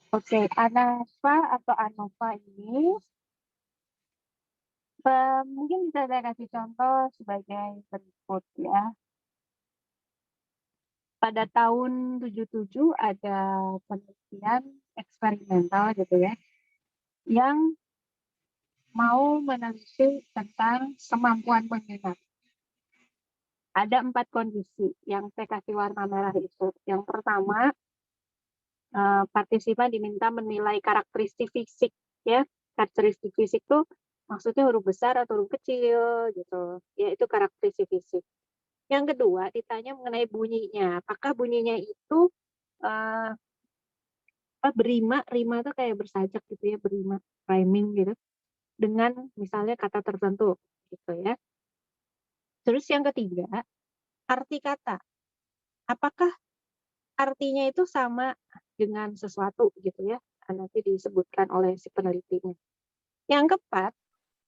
Oke, ANAVA atau ANOVA ini mungkin bisa saya kasih contoh sebagai berikut ya. Pada tahun 77 ada penelitian eksperimental gitu ya, yang mau meneliti tentang kemampuan mengingat. Ada 4 kondisi yang saya kasih warna merah itu. Yang pertama, partisipan diminta menilai karakteristik fisik ya. Karakteristik fisik itu maksudnya huruf besar atau huruf kecil gitu. Ya itu karakteristik fisik. Yang kedua, ditanya mengenai bunyinya. Apakah bunyinya itu uh, berima, rima itu kayak bersajak gitu ya, berima, rhyming gitu, dengan misalnya kata tertentu gitu ya. Terus yang ketiga, arti kata. Apakah artinya itu sama dengan sesuatu gitu ya? Nanti disebutkan oleh si penelitinya. Yang keempat,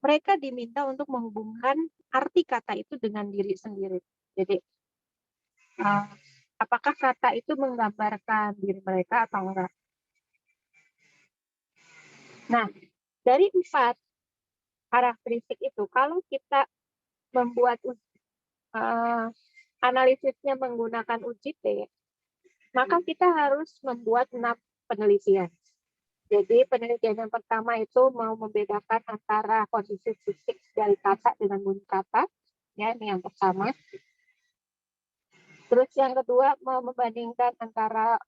mereka diminta untuk menghubungkan arti kata itu dengan diri sendiri. Jadi, apakah kata itu menggambarkan diri mereka atau enggak? Nah, dari 4 karakteristik itu, kalau kita membuat analisisnya menggunakan uji T, maka kita harus membuat 6 penelitian. Jadi penelitian yang pertama itu mau membedakan antara kondisi fisik dari kata dengan bunyi kata, ya ini yang pertama. Terus yang kedua mau membandingkan antara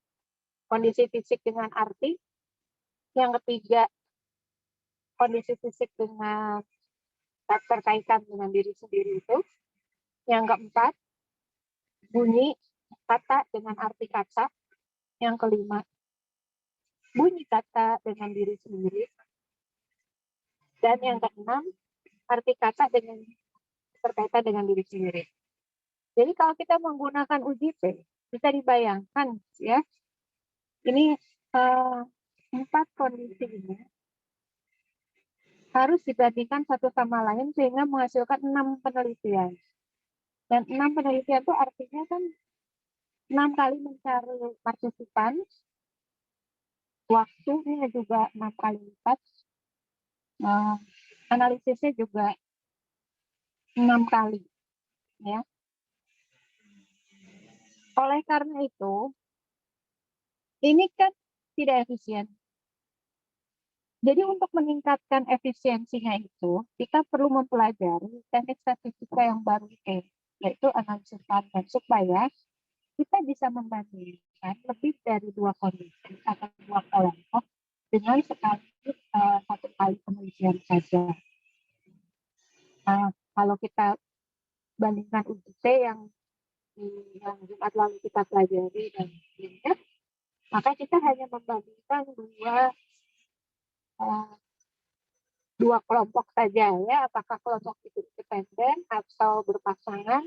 kondisi fisik dengan arti. Yang ketiga kondisi fisik dengan terkaitan dengan diri sendiri itu. Yang keempat bunyi kata dengan arti kata. Yang kelima bunyi kata dengan diri sendiri. Dan yang keenam arti kata dengan berkaitan dengan diri sendiri. Jadi kalau kita menggunakan uji T, bisa dibayangkan ya, ini 4 kondisi ini harus dibandingkan satu sama lain sehingga menghasilkan 6 penelitian. Dan 6 penelitian itu artinya kan 6 kali mencari partisipan, waktunya juga 6 kali lipat, analisisnya juga 6 kali. Ya. Oleh karena itu, ini kan tidak efisien. Jadi untuk meningkatkan efisiensinya itu, kita perlu mempelajari teknik statistika yang baru yaitu analisis varian, supaya kita bisa membandingkan lebih dari 2 kondisi atau 2 kelompok dengan satu kali penelitian saja. Kalau kita bandingkan uji T yang Jumat lalu kita pelajari dan ingat, maka kita hanya membandingkan dua kelompok saja ya, apakah kelompok itu independen atau berpasangan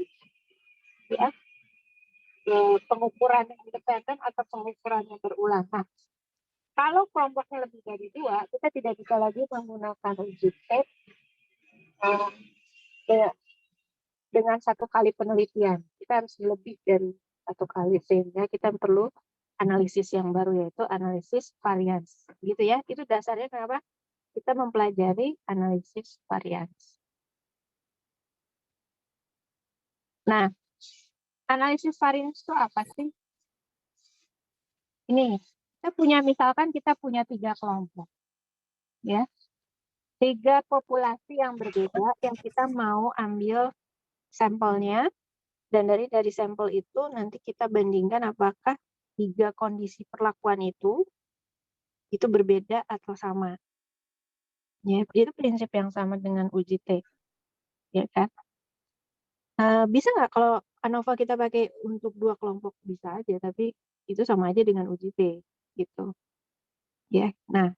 ya, pengukuran yang independen atau pengukuran yang berulang. Nah, kalau kelompoknya lebih dari 2, kita tidak bisa lagi menggunakan uji T dengan satu kali penelitian. Kita harus lebih dari satu kali, sehingga kita perlu analisis yang baru, yaitu analisis varians. Gitu ya, itu dasarnya kenapa kita mempelajari analisis varians. Nah, analisis varians itu apa sih? Ini, misalkan kita punya 3 kelompok. Ya. 3 populasi yang berbeda yang kita mau ambil sampelnya, dan dari sampel itu nanti kita bandingkan apakah 3 kondisi perlakuan itu berbeda atau sama. Ya, itu prinsip yang sama dengan uji T. Ya kan? Bisa nggak kalau ANOVA kita pakai untuk 2 kelompok? Bisa aja, tapi itu sama aja dengan uji T gitu. Ya. Nah,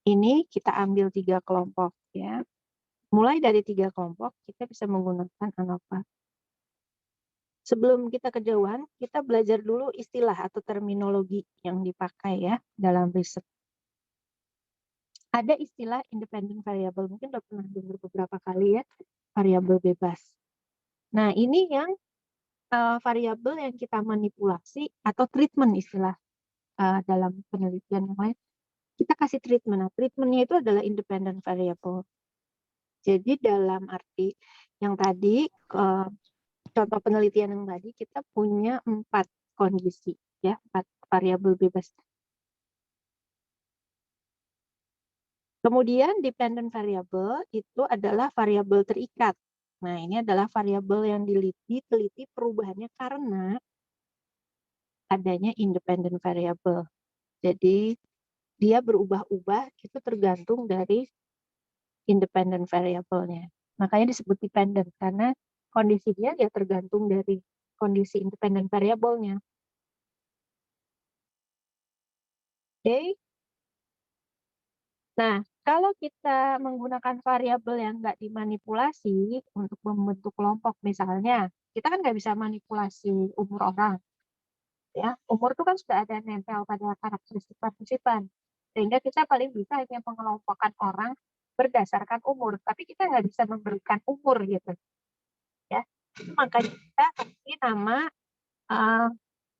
ini kita ambil 3 kelompok ya. Mulai dari 3 kelompok kita bisa menggunakan ANOVA. Sebelum kita kejauhan, kita belajar dulu istilah atau terminologi yang dipakai ya dalam riset. Ada istilah independent variable, mungkin udah pernah dengar beberapa kali ya, variabel bebas. Nah, ini yang variabel yang kita manipulasi atau treatment istilah. dalam penelitian yang lain, kita kasih treatment. Nah, treatmentnya itu adalah independent variable. Jadi dalam arti yang tadi, contoh penelitian yang tadi, kita punya 4 kondisi, ya, 4 variabel bebas. Kemudian dependent variable itu adalah variabel terikat. Nah, ini adalah variabel yang diteliti perubahannya karena adanya independent variable. Jadi dia berubah-ubah itu tergantung dari independent variable-nya. Makanya disebut dependent karena kondisi dia ya tergantung dari kondisi independent variable-nya. Oke. Nah, kalau kita menggunakan variabel yang nggak dimanipulasi untuk membentuk kelompok, misalnya, kita kan nggak bisa manipulasi umur orang. Ya, umur itu kan sudah ada nempel pada karakteristik partisipan. Sehingga kita paling bisa hanya mengelompokkan orang berdasarkan umur, tapi kita nggak bisa memberikan umur gitu. Ya, makanya kita kasih nama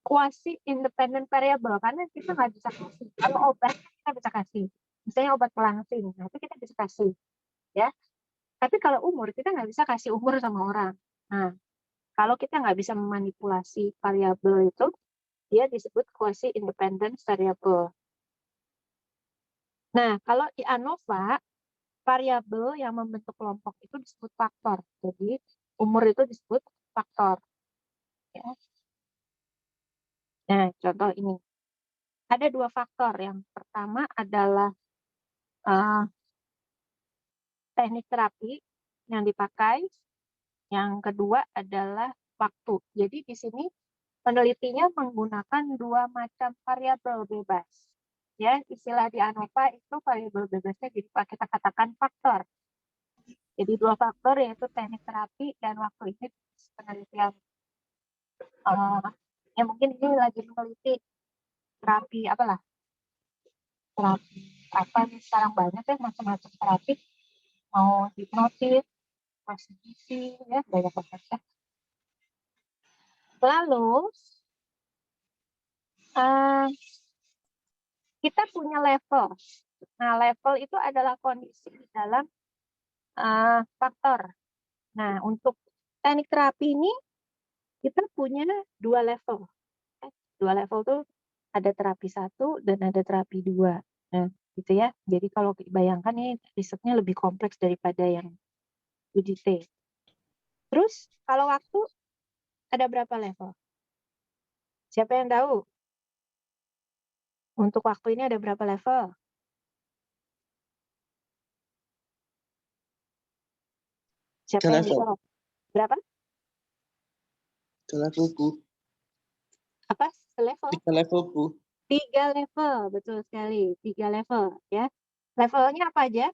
quasi independent variable karena kita nggak bisa kasih. Kalau obat kita bisa kasih, misalnya obat pelangsing, nah itu kita bisa kasih, ya. Tapi kalau umur kita nggak bisa kasih umur sama orang. Nah, kalau kita nggak bisa memanipulasi variabel itu, dia disebut quasi independent variable. Nah, kalau di ANOVA, variabel yang membentuk kelompok itu disebut faktor. Jadi, umur itu disebut faktor. Ya. Nah, contoh ini. Ada 2 faktor. Yang pertama adalah teknik terapi yang dipakai. Yang kedua adalah waktu. Jadi, di sini penelitinya menggunakan 2 macam variabel bebas. Ya, istilah di ANOVA itu variabel bebasnya jadi kita katakan faktor. Jadi 2 faktor yaitu teknik terapi dan waktu. Ini penelitian ya mungkin ini lagi meneliti terapi apalah, terapi apa nih sekarang banyak ya macam-macam terapi, mau hipnotis, CBT, ya banyak banget. Lalu kita punya level. Nah, level itu adalah kondisi dalam faktor. Nah, untuk teknik terapi ini kita punya 2 level. 2 level tuh ada terapi 1 dan ada terapi 2. Nah, gitu ya. Jadi kalau bayangkan nih risetnya lebih kompleks daripada yang UGT. Terus kalau waktu ada berapa level? Siapa yang tahu? Untuk waktu ini ada berapa level? Siapa yang bisa? Berapa? Level, Bu. Apa? Level? 3 level, Bu. 3 level, betul sekali. 3 level, ya. Levelnya apa aja?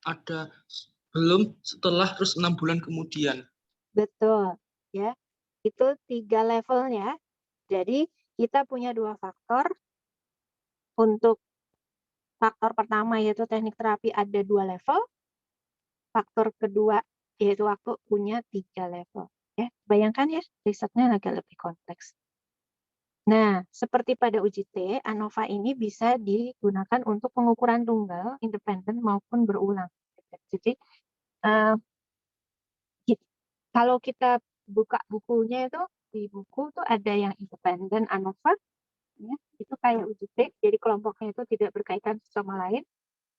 Ada belum, setelah, terus 6 bulan kemudian. Betul, ya. Itu 3 levelnya. Jadi kita punya 2 faktor. Untuk faktor pertama yaitu teknik terapi ada 2 level. Faktor kedua yaitu waktu punya 3 level. Ya, bayangkan ya, risetnya agak lebih kompleks. Nah, seperti pada UGT, ANOVA ini bisa digunakan untuk pengukuran tunggal, independen maupun berulang. Jadi, kalau kita buka bukunya itu, di buku tuh ada yang independen ANOVA, ya, itu kayak UGT, jadi kelompoknya itu tidak berkaitan sama lain.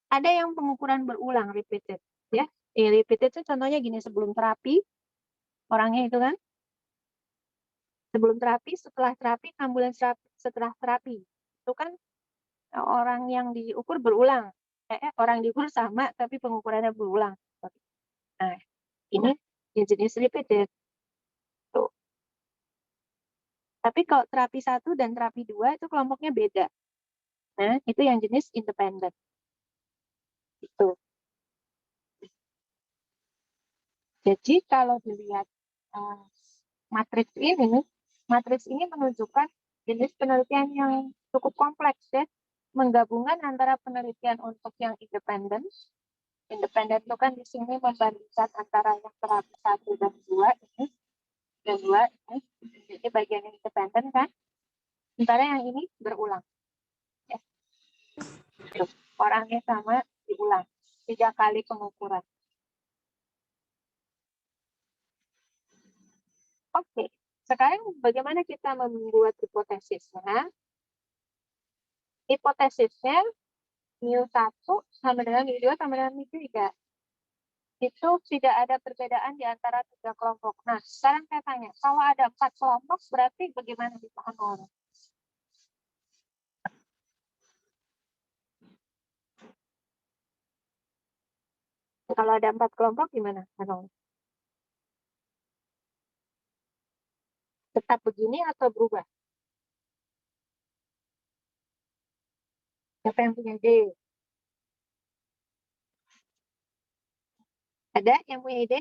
Ada yang pengukuran berulang, repeated, ya. Repeated itu contohnya gini, sebelum terapi, orangnya itu kan, sebelum terapi, setelah terapi, 6 bulan setelah terapi. Itu kan orang yang diukur berulang. Orang diukur sama, tapi pengukurannya berulang. Nah, ini ya jenis repeated. Tuh. Tapi kalau terapi 1 dan terapi 2 itu kelompoknya beda. Nah, itu yang jenis independen. Itu. Jadi kalau dilihat matriks ini menunjukkan jenis penelitian yang cukup kompleks ya, menggabungkan antara penelitian untuk yang independen itu kan di sini membandingkan antara yang terapi 1 dan 2 ini, dan 2 ini, jadi bagian independen kan, Sementara yang ini berulang. Ya. Tuh, orangnya sama, diulang. 3 kali pengukuran. Oke, sekarang bagaimana kita membuat hipotesisnya? Hipotesisnya mu1 sama dengan mu2 sama dengan mu3. Itu tidak ada perbedaan di antara 3 kelompok. Nah, sekarang saya tanya, kalau ada 4 kelompok, berarti bagaimana bisa nol? Kalau ada 4 kelompok, gimana nol? Tetap begini atau berubah? Siapa yang punya ide? Ada yang punya ide?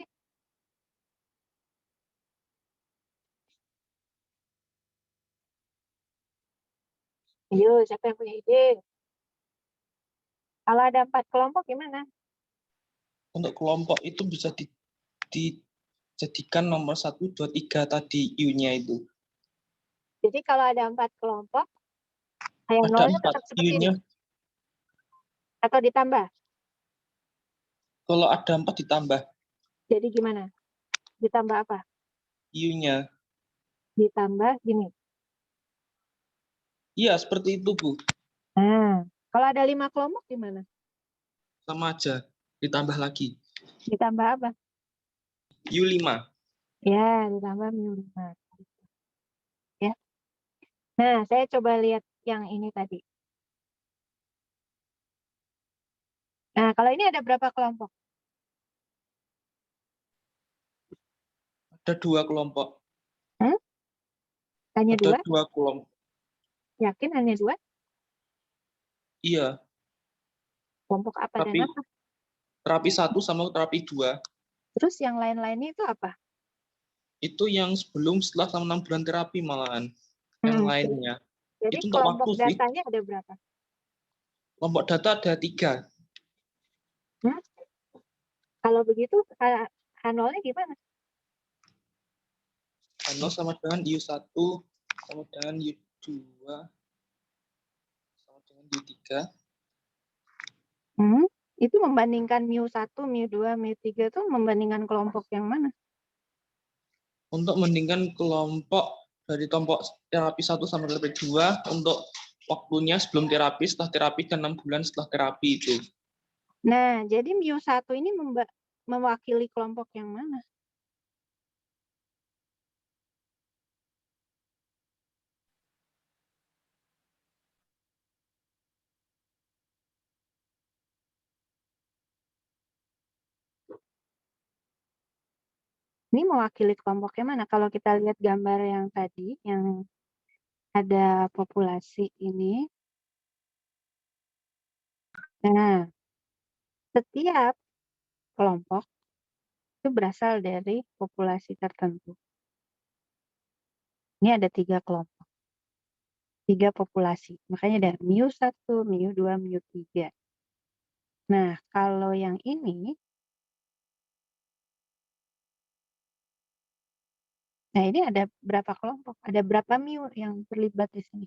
Ayo, siapa yang punya ide? Kalau ada 4 kelompok, gimana? Untuk kelompok itu bisa dijadikan nomor 1, 2, 3 tadi U-nya itu. Jadi kalau ada 4 kelompok, yang Ada nolnya 4 tetap seperti ini? U-nya. Atau ditambah? Kalau ada 4 ditambah Jadi gimana? Ditambah apa? U-nya. Ditambah gini. Iya, seperti itu, Bu. Nah, kalau ada 5 kelompok gimana? Sama aja. Ditambah lagi. Ditambah apa? U5. Ya, ditambah mu5. Ya. Nah, saya coba lihat yang ini tadi. Nah, kalau ini ada berapa kelompok? Ada 2 kelompok. Hmm? Hanya Ada 2? 2 kelompok. Yakin hanya 2? Iya, Kelompok apa dan terapi apa? terapi 1 sama terapi 2. Terus yang lain-lainnya itu apa? Itu yang sebelum, setelah sama 6 bulan terapi malahan. Yang Hmm. lainnya. Jadi Itu untuk kelompok waktu sih. datanya ada berapa? Kelompok data ada 3. Hmm? Kalau begitu, H0-nya gimana? Ano sama dengan U1, sama dengan U2, sama dengan U3. Hmm? Itu membandingkan mu1, mu2, mu3 itu membandingkan kelompok yang mana? Untuk mendingkan kelompok dari kelompok terapi 1 sama terapi 2 untuk waktunya sebelum terapi, setelah terapi, dan 6 bulan setelah terapi itu. Nah, jadi mu1 ini mewakili kelompok yang mana? Ini mewakili kelompok yang mana? Kalau kita lihat gambar yang tadi, yang ada populasi ini. Nah, setiap kelompok itu berasal dari populasi tertentu. Ini ada 3 kelompok, 3 populasi. Makanya ada mu1, mu2, mu3. Nah, kalau yang ini, nah ini ada berapa kelompok? Ada berapa mu yang terlibat di sini?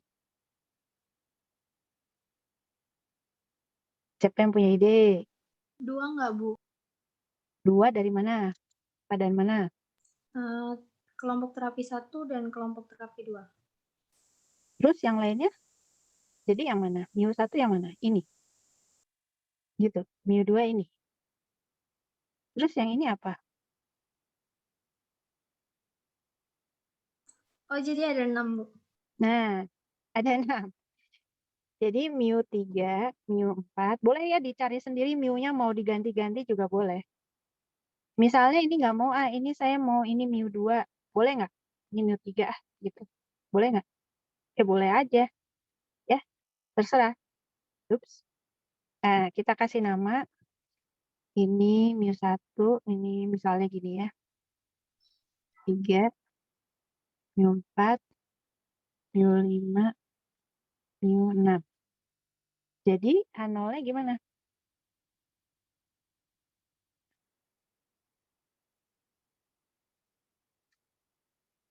Siapa yang punya ide? 2 nggak, Bu? 2 dari mana? Padan mana? Kelompok terapi 1 dan kelompok terapi 2. Terus yang lainnya? Jadi yang mana? mu1 yang mana? Ini. Gitu. mu2 ini. Terus yang ini apa? Oh, jadi ada 6, Bu. Nah, ada 6. Jadi mu3, mu4, boleh ya dicari sendiri mu-nya mau diganti-ganti juga boleh. Misalnya ini nggak mau, ini saya mau ini mu2, boleh nggak? Ini mu3 gitu. Boleh nggak? Ya boleh aja, ya terserah. Ups. Nah, kita kasih nama, ini mu1, ini misalnya gini ya. 3, mu4, mu5, mu6. Jadi H0-nya gimana?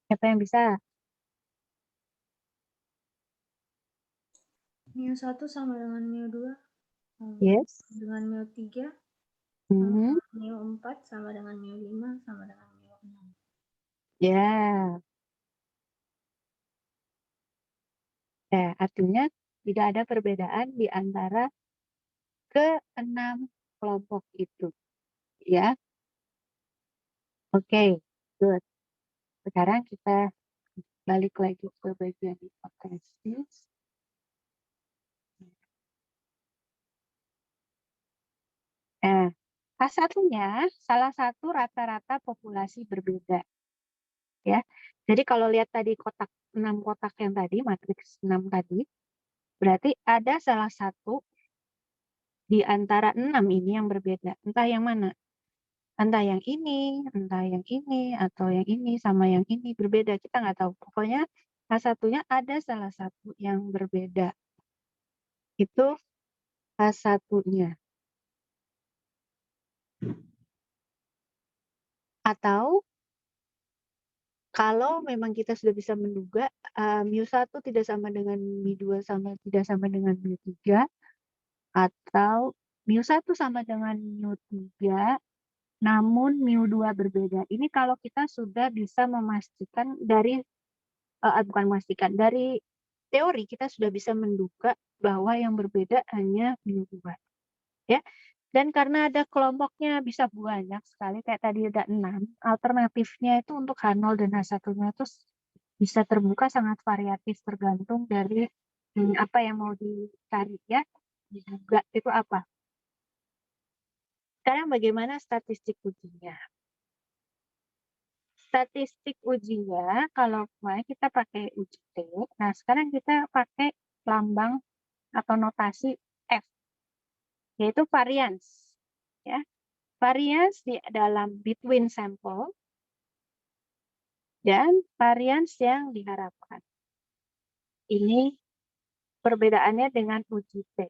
Siapa yang bisa? mu1 sama dengan mu2 Yes. dengan mu3 Mhm. mu4 sama dengan mu5 sama dengan mu6. Ya. Ya, artinya tidak ada perbedaan di antara ke-6 kelompok itu. Ya. Oke, good. Sekarang kita balik lagi ke bagian hipotesis. Nah, K1-nya salah satu rata-rata populasi berbeda. Ya. Jadi kalau lihat tadi kotak 6 kotak yang tadi, matriks 6 tadi, berarti ada salah satu di antara 6 ini yang berbeda. Entah yang mana. Entah yang ini, atau yang ini sama yang ini berbeda. Kita nggak tahu. Pokoknya K1-nya ada salah satu yang berbeda. Itu K1-nya. Atau kalau memang kita sudah bisa menduga mu1 tidak sama dengan mu2 tidak sama dengan mu3, atau mu1 sama dengan mu3, namun mu2 berbeda. Ini kalau kita sudah bisa memastikan dari bukan memastikan, dari teori kita sudah bisa menduga bahwa yang berbeda hanya mu2. Ya. Dan karena ada kelompoknya bisa banyak sekali, kayak tadi ada 6, alternatifnya itu untuk H0 dan H1-nya itu bisa terbuka sangat variatif tergantung dari apa yang mau dicari ya, diduga itu apa. Sekarang bagaimana statistik ujinya? Statistik ujinya, kalau kemarin kita pakai uji T, nah sekarang kita pakai lambang atau notasi F, yaitu variance. Ya. Variance di dalam between sample dan variance yang diharapkan. Ini perbedaannya dengan uji T.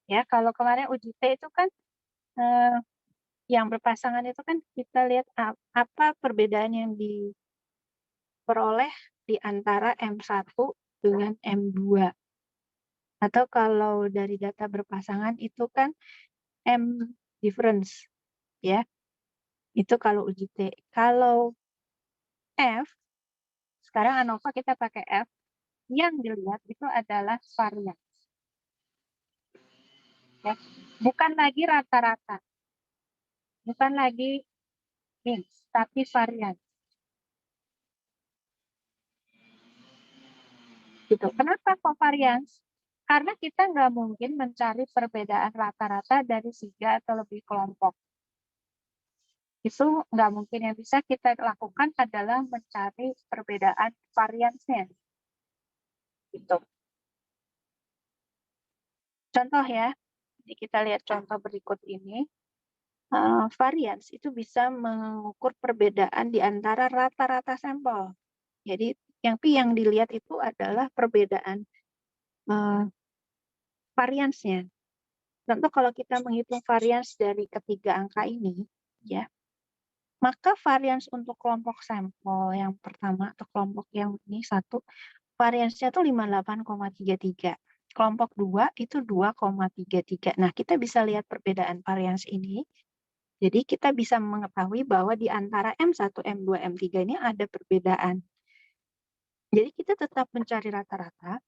Ya, kalau kemarin uji T itu kan yang berpasangan itu kan kita lihat apa perbedaan yang diperoleh di antara M1 dengan M2. Atau kalau dari data berpasangan itu kan M difference. Ya, itu kalau uji T. Kalau F, sekarang ANOVA kita pakai F, yang dilihat itu adalah varians. Ya. Bukan lagi rata-rata, bukan lagi means, tapi varians. Gitu. Kenapa kok varians? Karena kita nggak mungkin mencari perbedaan rata-rata dari 3 atau lebih kelompok. Itu nggak mungkin. Yang bisa kita lakukan adalah mencari perbedaan variansnya. Gitu. Contoh ya, jadi kita lihat contoh berikut ini. Varians itu bisa mengukur perbedaan di antara rata-rata sampel. Jadi yang dilihat itu adalah perbedaan variansnya. Contoh kalau kita menghitung varians dari ketiga angka ini, ya, maka varians untuk kelompok sampel yang pertama atau kelompok yang ini 1, variansnya itu 58,33. Kelompok 2 itu 2,33. Nah, kita bisa lihat perbedaan varians ini. Jadi kita bisa mengetahui bahwa di antara M1, M2, M3 ini ada perbedaan. Jadi kita tetap mencari rata-rata,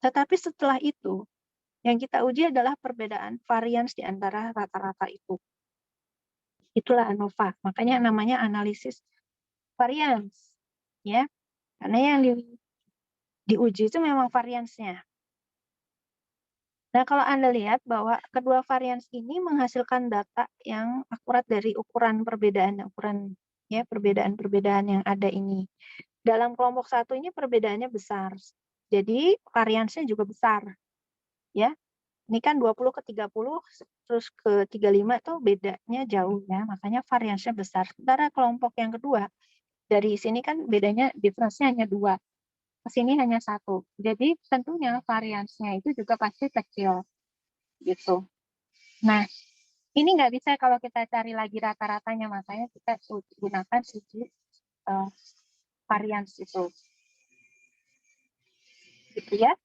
tetapi setelah itu yang kita uji adalah perbedaan varians di antara rata-rata itu. Itulah ANOVA. Makanya namanya analisis varians. Ya. Karena yang diuji itu memang variansnya. Nah, kalau Anda lihat bahwa kedua varians ini menghasilkan data yang akurat dari perbedaan yang ada ini. Dalam kelompok 1 ini perbedaannya besar. Jadi variansnya juga besar. Ya. Ini kan 20 ke 30 terus ke 35 itu bedanya jauh ya. Makanya variansnya besar. Sementara kelompok yang kedua dari sini kan bedanya difference-nya hanya 2. Ke sini hanya 1. Jadi tentunya variansnya itu juga pasti kecil. Gitu. Nah, ini nggak bisa kalau kita cari lagi rata-ratanya, makanya kita gunakan uji varians itu. Gitu ya.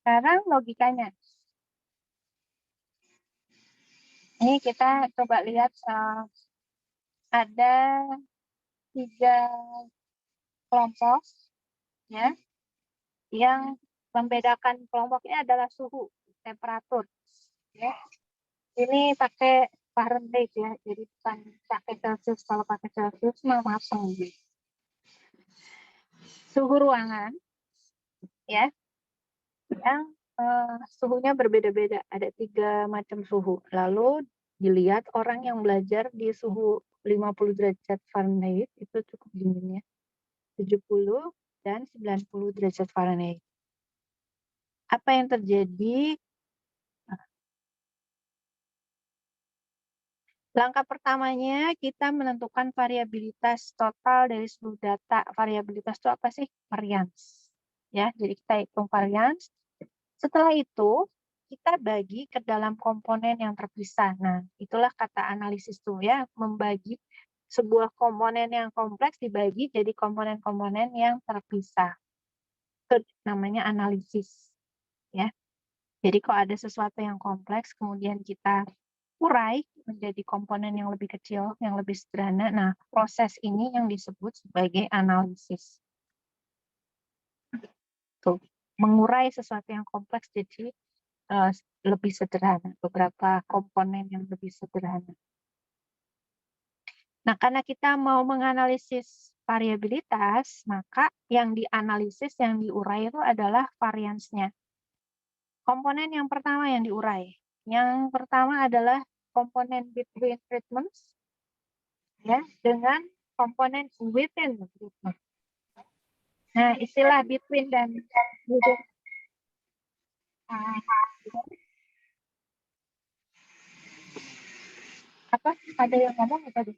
Sekarang logikanya. Ini kita coba lihat ada 3 kelompok ya yang membedakan kelompoknya adalah suhu, temperatur. Ya. Ini pakai Fahrenheit ya, jadi bukan pakai Celsius. Kalau pakai Celsius mah masang. Suhu ruangan ya, yang suhunya berbeda-beda. Ada 3 macam suhu. Lalu dilihat orang yang belajar di suhu 50 derajat Fahrenheit itu cukup dingin ya. 70 dan 90 derajat Fahrenheit. Apa yang terjadi? Langkah pertamanya kita menentukan variabilitas total dari seluruh data. Variabilitas itu apa sih? Varians. Ya, jadi kita hitung varians. Setelah itu kita bagi ke dalam komponen yang terpisah. Nah, itulah kata analisis tuh ya, membagi sebuah komponen yang kompleks dibagi jadi komponen-komponen yang terpisah. Itu namanya analisis. Ya. Jadi kalau ada sesuatu yang kompleks kemudian kita urai menjadi komponen yang lebih kecil, yang lebih sederhana. Nah, proses ini yang disebut sebagai analisis. Tuh, mengurai sesuatu yang kompleks jadi lebih sederhana, beberapa komponen yang lebih sederhana. Nah, karena kita mau menganalisis variabilitas, maka yang dianalisis, yang diurai itu adalah variansnya. Komponen yang pertama yang diurai. Yang pertama adalah komponen between treatments ya, dengan komponen within treatment. Nah, istilah between dan within apa? Ada yang ngomong apa tadi?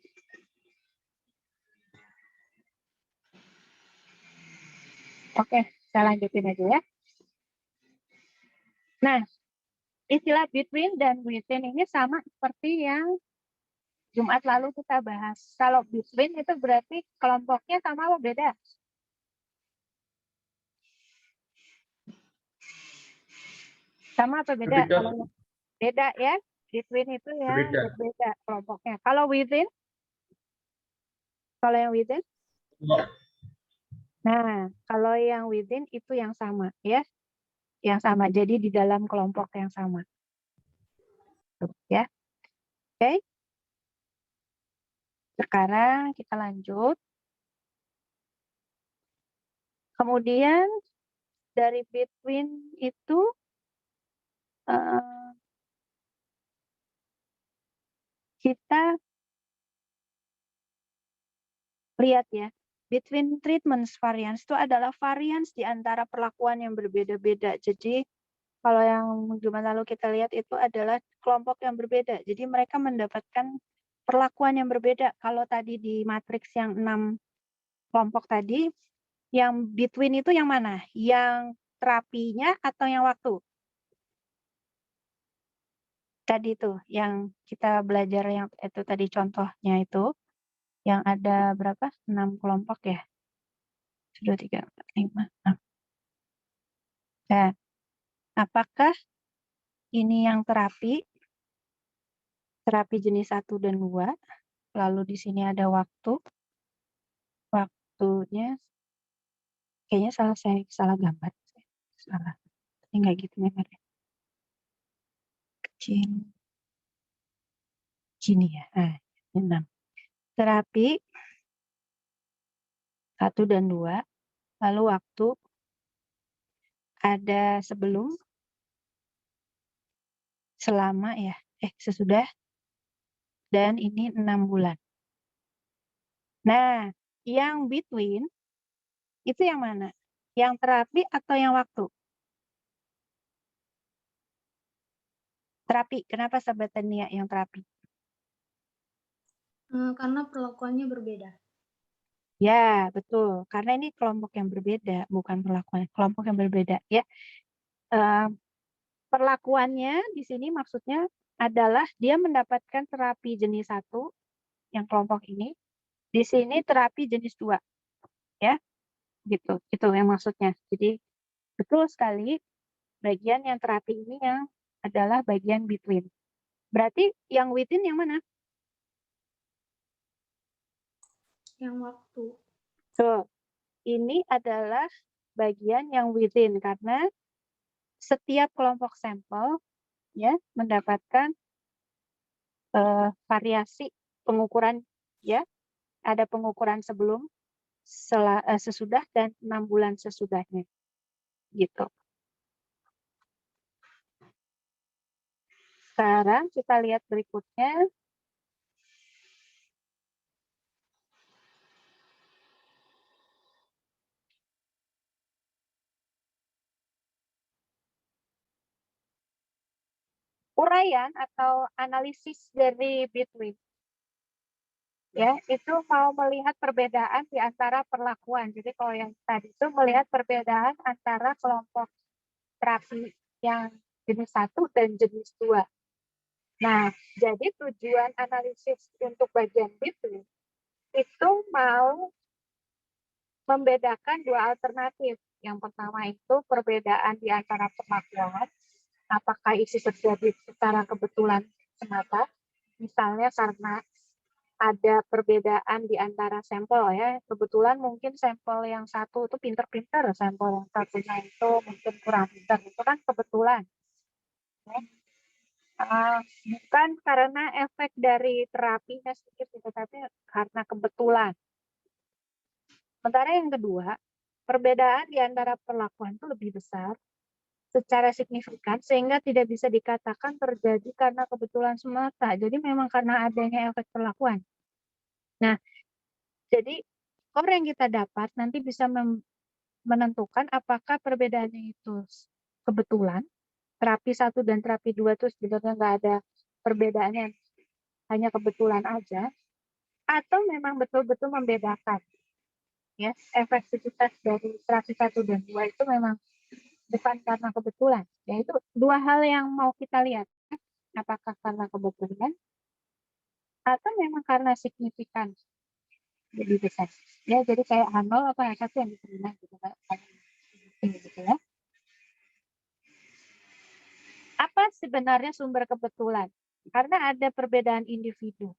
Oke, saya lanjutin aja ya. Nah, istilah between dan within ini sama seperti yang Jumat lalu kita bahas. Kalau between itu berarti kelompoknya sama apa beda? Sama atau beda? Berbeda. Kalau beda ya, between itu yang berbeda kelompoknya. Kalau within? Kalau yang within? Nah, kalau yang within itu yang sama ya. Yang sama. Jadi di dalam kelompok yang sama. Ya. Oke. Sekarang kita lanjut. Kemudian dari between itu kita lihat ya, between treatments variance itu adalah variance di antara perlakuan yang berbeda-beda. Jadi kalau yang Jumat lalu kita lihat itu adalah kelompok yang berbeda. Jadi mereka mendapatkan perlakuan yang berbeda. Kalau tadi di matriks yang 6 kelompok tadi, yang between itu yang mana? Yang terapinya atau yang waktu? Tadi itu yang kita belajar yang itu tadi contohnya itu yang ada berapa? 6 kelompok ya. 1, 2, 3, 4, 5, 6. Nah, apakah ini yang terapi jenis 1 dan 2, lalu di sini ada waktunya kayaknya salah gambar. Salah. Ini enggak gitu gambarnya. Kecil. Gini ya. Nah, 6. Terapi 1 dan 2, lalu waktu ada sebelum, selama ya, sesudah, dan ini 6 bulan. Nah, yang between itu yang mana? Yang terapi atau yang waktu? Terapi. Kenapa Sahabat Tania yang terapi? Karena perlakuannya berbeda. Ya, betul. Karena ini kelompok yang berbeda, bukan perlakuan. Kelompok yang berbeda. Ya, perlakuannya di sini maksudnya adalah dia mendapatkan terapi jenis 1, yang kelompok ini. Di sini terapi jenis 2. Ya, gitu. Itu yang maksudnya. Jadi, betul sekali. Bagian yang terapi ini yang adalah bagian between. Berarti yang within yang mana? Yang waktu. So, ini adalah bagian yang within karena setiap kelompok sampel ya mendapatkan variasi pengukuran ya. Ada pengukuran sebelum, sesudah dan 6 bulan sesudahnya. Gitu. Sekarang kita lihat berikutnya. Uraian atau analisis dari between. Ya, itu mau melihat perbedaan di antara perlakuan. Jadi kalau yang tadi itu melihat perbedaan antara kelompok terapi yang jenis 1 dan jenis 2. Nah, jadi tujuan analisis untuk bagian between itu mau membedakan 2 alternatif. Yang pertama itu perbedaan di antara perlakuan, apakah itu terjadi secara kebetulan semata, misalnya karena ada perbedaan di antara sampel ya. Kebetulan mungkin sampel yang satu itu pinter-pinter, sampel yang satunya itu mungkin kurang pinter. Itu kan kebetulan. Ya. Bukan karena efek dari terapinya sedikit, tetapi karena kebetulan. Sementara yang kedua, perbedaan di antara perlakuan itu lebih besar secara signifikan sehingga tidak bisa dikatakan terjadi karena kebetulan semata. Jadi memang karena adanya efek perlakuan. Nah, jadi skor yang kita dapat nanti bisa menentukan apakah perbedaannya itu kebetulan, terapi 1 dan terapi 2 itu sebenarnya nggak ada perbedaannya, hanya kebetulan aja, atau memang betul-betul membedakan. Ya, efektivitas dari terapi 1 dan 2 itu memang bukan karena kebetulan. Ya, itu 2 hal yang mau kita lihat. Apakah karena kebetulan atau memang karena signifikan lebih besar. Ya, jadi kayak H0 atau H1 yang diterima gitu kan. Gitu ya. Apa sebenarnya sumber kebetulan? Karena ada perbedaan individu.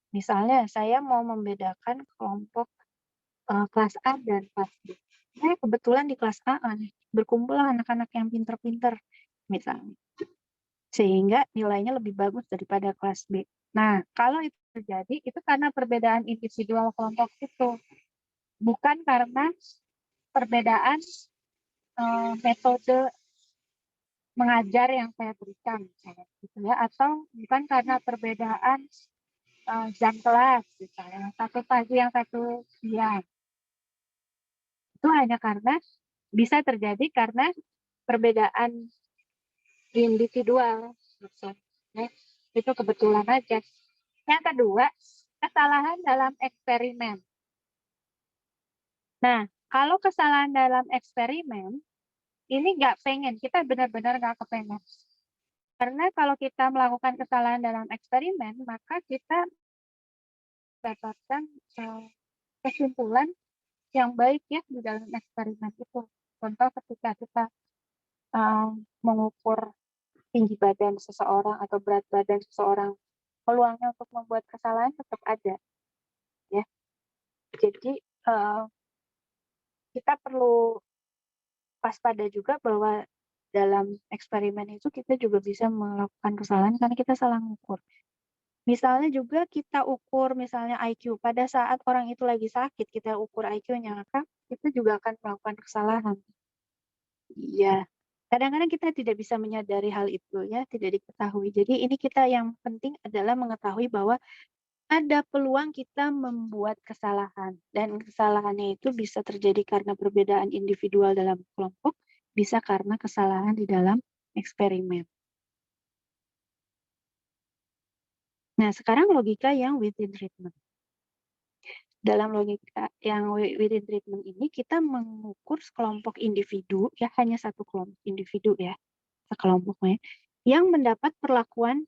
Misalnya saya mau membedakan kelompok kelas A dan kelas B. Nah, kebetulan di kelas A berkumpul anak-anak yang pinter-pinter misalnya. Sehingga nilainya lebih bagus daripada kelas B. Nah, kalau itu terjadi, itu karena perbedaan individual kelompok itu. Bukan karena perbedaan metode mengajar yang saya berikan, gitu ya, atau bukan karena perbedaan jam kelas, misalnya satu pagi yang satu siang. Itu hanya karena bisa terjadi karena perbedaan individual, gitu. Ya, itu kebetulan aja. Yang kedua, kesalahan dalam eksperimen. Nah, kalau kesalahan dalam eksperimen, ini nggak pengen, kita benar-benar nggak kepengen. Karena kalau kita melakukan kesalahan dalam eksperimen, maka kita dapatkan kesimpulan yang baik ya di dalam eksperimen itu. Contoh ketika kita mengukur tinggi badan seseorang atau berat badan seseorang, peluangnya untuk membuat kesalahan tetap ada. Ya. Jadi kita perlu waspada juga bahwa dalam eksperimen itu kita juga bisa melakukan kesalahan karena kita salah mengukur. Misalnya juga kita ukur misalnya IQ, pada saat orang itu lagi sakit, kita ukur IQ-nya, maka kita juga akan melakukan kesalahan. Iya, kadang-kadang kita tidak bisa menyadari hal itu ya, tidak diketahui. Jadi ini kita yang penting adalah mengetahui bahwa ada peluang kita membuat kesalahan. Dan kesalahannya itu bisa terjadi karena perbedaan individual dalam kelompok, bisa karena kesalahan di dalam eksperimen. Nah, sekarang logika yang within treatment. Dalam logika yang within treatment ini, kita mengukur sekelompok individu, ya hanya satu kelompok individu ya, sekelompoknya, yang mendapat perlakuan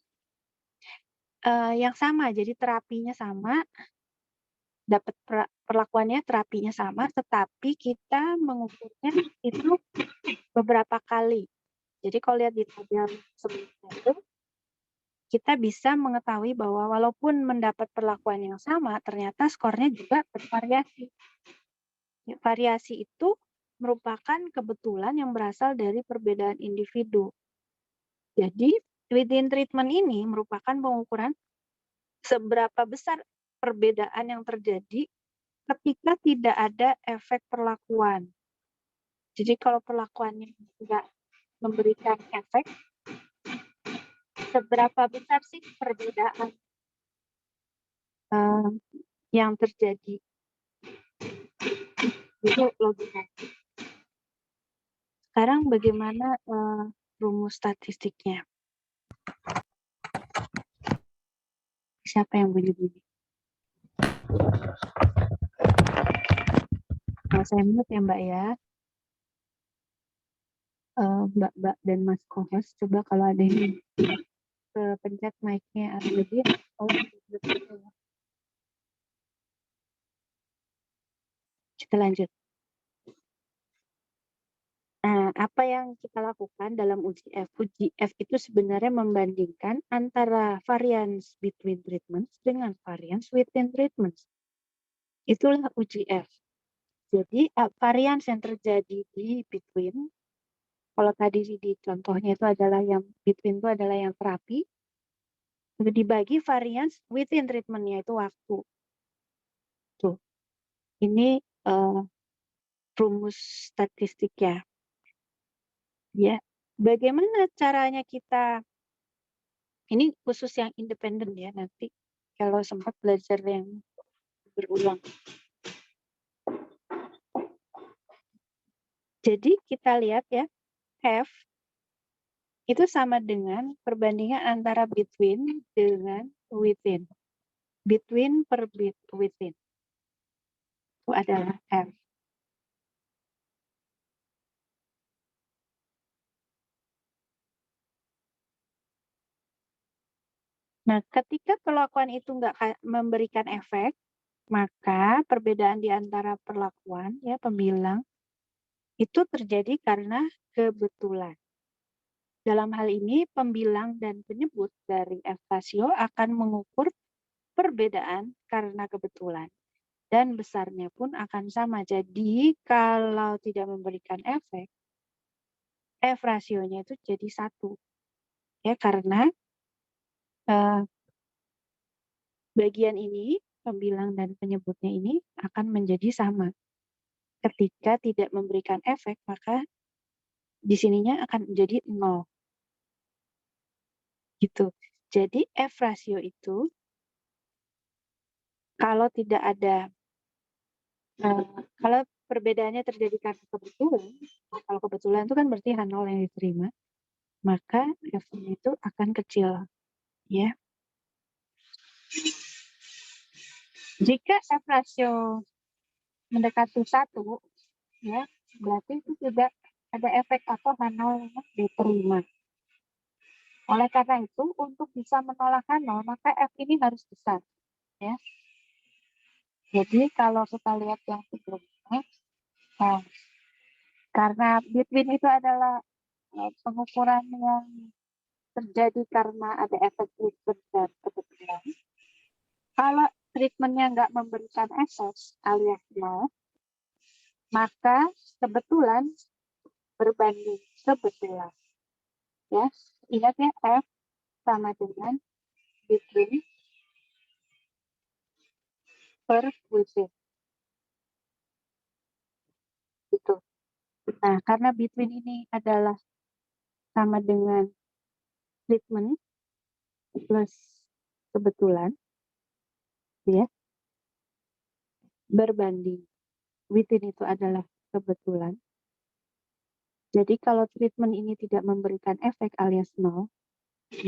yang sama, jadi terapinya sama, dapat perlakuannya terapinya sama, tetapi kita mengukurnya itu beberapa kali. Jadi kalau lihat di tabel sebelumnya itu, kita bisa mengetahui bahwa walaupun mendapat perlakuan yang sama, ternyata skornya juga bervariasi. Variasi itu merupakan kebetulan yang berasal dari perbedaan individu. Jadi, within treatment ini merupakan pengukuran seberapa besar perbedaan yang terjadi ketika tidak ada efek perlakuan. Jadi kalau perlakuannya tidak memberikan efek, seberapa besar sih perbedaan yang terjadi? Itu logika. Sekarang bagaimana rumus statistiknya? Siapa yang bunyi-bunyi? Nah, saya mute ya Mbak ya. Mbak dan Mas co-host, coba kalau ada yang pencet mic-nya atau lebih, kita lanjut. Nah, apa yang kita lakukan dalam uji F? Uji F itu sebenarnya membandingkan antara variance between treatments dengan variance within treatments. Itulah uji F. Jadi, variance yang terjadi di between, kalau tadi di contohnya itu adalah yang between itu adalah yang terapi, dibagi variance within treatment-nya itu waktu. Tuh, ini rumus statistik ya. Ya, bagaimana caranya kita, ini khusus yang independen ya, nanti kalau sempat belajar yang berulang. Jadi kita lihat ya, F itu sama dengan perbandingan antara between dengan within. Between per within. Itu adalah F. Nah, ketika perlakuan itu nggak memberikan efek, maka perbedaan di antara perlakuan, ya pembilang, itu terjadi karena kebetulan. Dalam hal ini, pembilang dan penyebut dari F rasio akan mengukur perbedaan karena kebetulan. Dan besarnya pun akan sama. Jadi, kalau tidak memberikan efek, F rasionya itu jadi 1. Ya, karena bagian ini, pembilang dan penyebutnya ini akan menjadi sama. Ketika tidak memberikan efek, maka di sininya akan menjadi 0. Gitu. Jadi F rasio itu kalau tidak ada, kalau perbedaannya terjadi karena kebetulan, kalau kebetulan itu kan berarti H0 yang diterima, maka F-nya itu akan kecil. Ya. Jika F rasio mendekati 1, ya, berarti itu juga ada efek atau H0 yang diterima. Oleh karena itu, untuk bisa menolak H0, maka F ini harus besar. Ya. Jadi kalau kita lihat yang sebelumnya, nah, karena between itu adalah pengukuran yang terjadi karena ada efek treatment dan kebetulan. Kalau treatmentnya nggak memberikan efek alias 0, maka kebetulan berbanding kebetulan. Ya, ingat ya, F sama dengan between per within. Gitu. Nah, karena between ini adalah sama dengan treatment plus kebetulan, ya, berbanding within itu adalah kebetulan. Jadi kalau treatment ini tidak memberikan efek alias 0,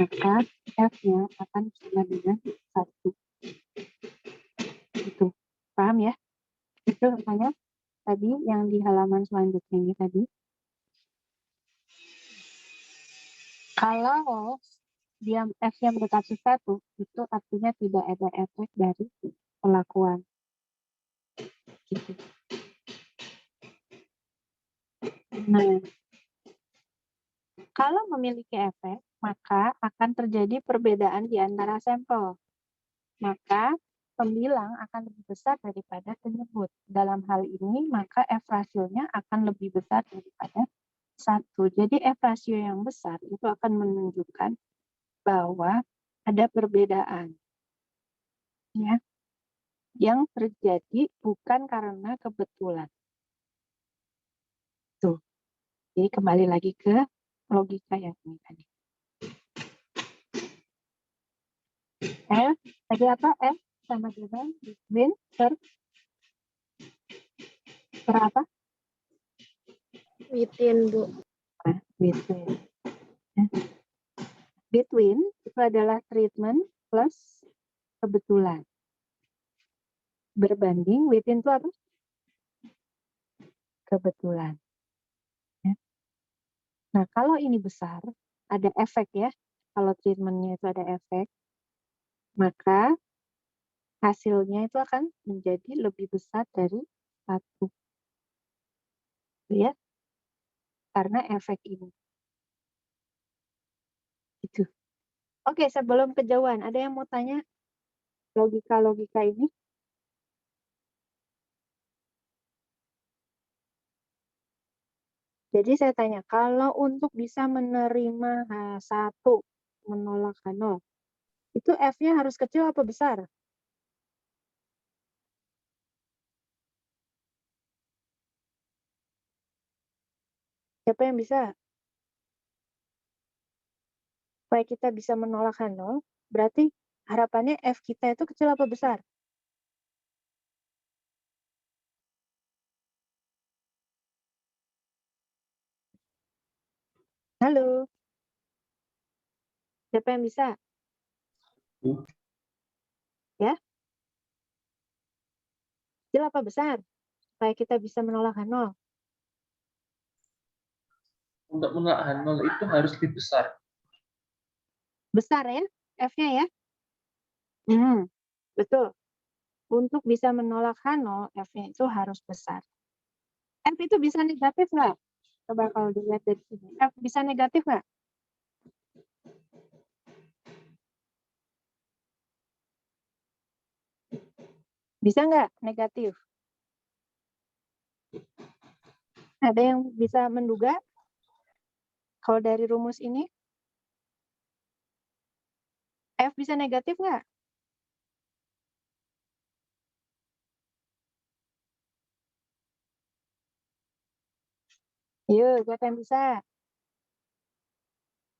maka F-nya akan sama dengan 1. Gitu. Paham ya? Itu makanya tadi yang di halaman selanjutnya ini tadi. Kalau dia F-nya mendekati 1, itu artinya tidak ada efek dari perlakuan. Gitu. Nah, Kalau memiliki efek, maka akan terjadi perbedaan di antara sampel. Maka pembilang akan lebih besar daripada penyebut. Dalam hal ini, maka F rasionya akan lebih besar daripada 1. Jadi F rasio yang besar itu akan menunjukkan bahwa ada perbedaan, ya, yang terjadi bukan karena kebetulan. Tuh. Jadi kembali lagi ke logika yang ini tadi. F, tadi apa? F sama dengan between per apa? Within, Bu. Nah, between. Between itu adalah treatment plus kebetulan. Berbanding, within itu apa? Kebetulan. Ya. Nah, kalau ini besar, ada efek ya. Kalau treatmentnya itu ada efek, maka hasilnya itu akan menjadi lebih besar dari 1. Ya, karena efek ini. Itu. Oke, sebelum kejauhan, ada yang mau tanya logika-logika ini? Jadi saya tanya, kalau untuk bisa menerima H1, menolak H0, itu F-nya harus kecil apa besar? Siapa yang bisa? Supaya kita bisa menolak H0, berarti harapannya F kita itu kecil apa besar? Halo? Siapa yang bisa? Ya? Kecil apa besar? Supaya kita bisa menolak H0. Untuk menolak H0 itu harus lebih besar. Besar ya? F-nya ya? Betul. Untuk bisa menolak H0, F-nya itu harus besar. F itu bisa negatif nggak? Coba kalau dilihat dari sini. F bisa negatif nggak? Bisa nggak negatif? Ada yang bisa menduga? Kalau dari rumus ini? F bisa negatif nggak? Yuk, siapa yang bisa?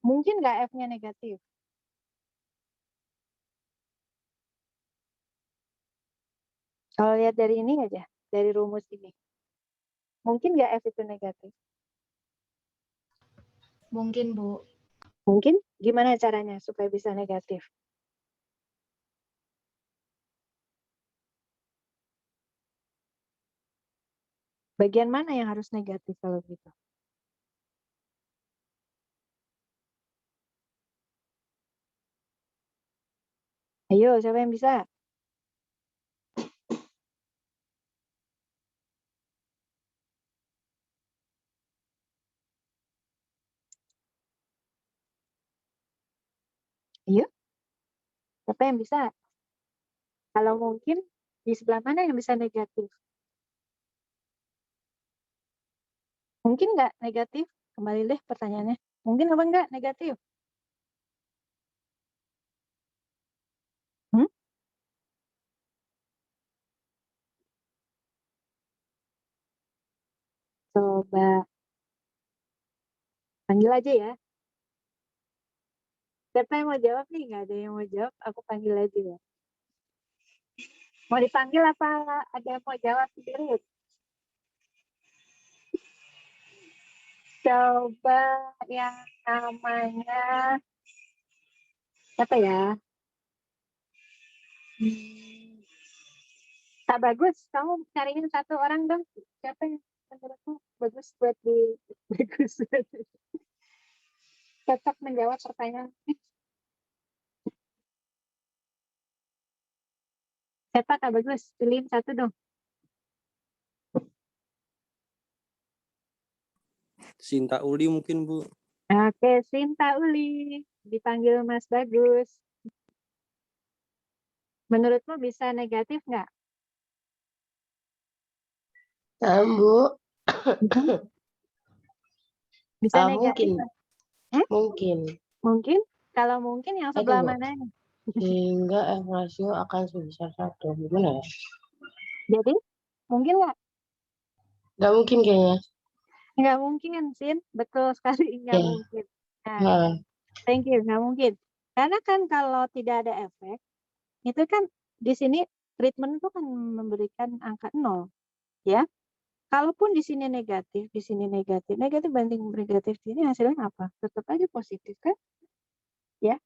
Mungkin nggak F-nya negatif? Kalau lihat dari ini aja, dari rumus ini. Mungkin nggak F itu negatif? Mungkin, Bu. Mungkin? Gimana caranya supaya bisa negatif? Bagian mana yang harus negatif kalau gitu? Ayo, siapa yang bisa? Ayo, siapa yang bisa? Kalau mungkin, di sebelah mana yang bisa negatif? Mungkin nggak negatif? Kembali deh pertanyaannya. Mungkin apa nggak negatif? Hmm? Coba panggil aja ya. Siapa yang mau jawab nih? Nggak ada yang mau jawab, aku panggil aja ya. Mau dipanggil apa ada yang mau jawab sendiri? Coba yang namanya apa ya? Kak Bagus, kamu cariin satu orang dong. Siapa yang menurutmu bagus buat di bagus cocok menjawab pertanyaan ini? Siapa Kak Bagus? Pilihin satu dong. Sinta Uli mungkin, Bu. Oke, Sinta Uli. Dipanggil Mas Bagus. Menurutmu bisa negatif nggak? Bu, Bisa negatif mungkin, nggak? Hmm? mungkin. Mungkin? Kalau mungkin yang Itu, sebelah Bu. mana nih? Sehingga F rasio akan sebesar 1. Gimana ya? Jadi, mungkin nggak? Nggak mungkin kayaknya. Nggak mungkin, Sin. Betul sekali, nggak Ya. mungkin. Nah, Nah, thank you, nggak mungkin. Karena kan kalau tidak ada efek, itu kan di sini treatment itu kan memberikan angka 0, ya. Kalaupun di sini negatif, negatif banding negatif ini hasilnya apa? Tetap aja positif kan? Ya.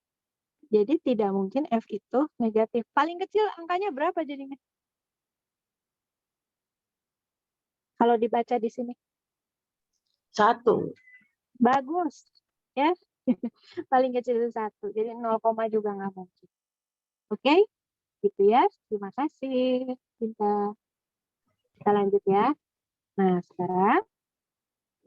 Jadi tidak mungkin F itu negatif. Paling kecil angkanya berapa jadinya? Kalau dibaca di sini. 1. Bagus. Ya. Paling kecil itu 1. Jadi 0, juga nggak mungkin. Oke? Gitu ya. Terima kasih. Kita lanjut ya. Nah, sekarang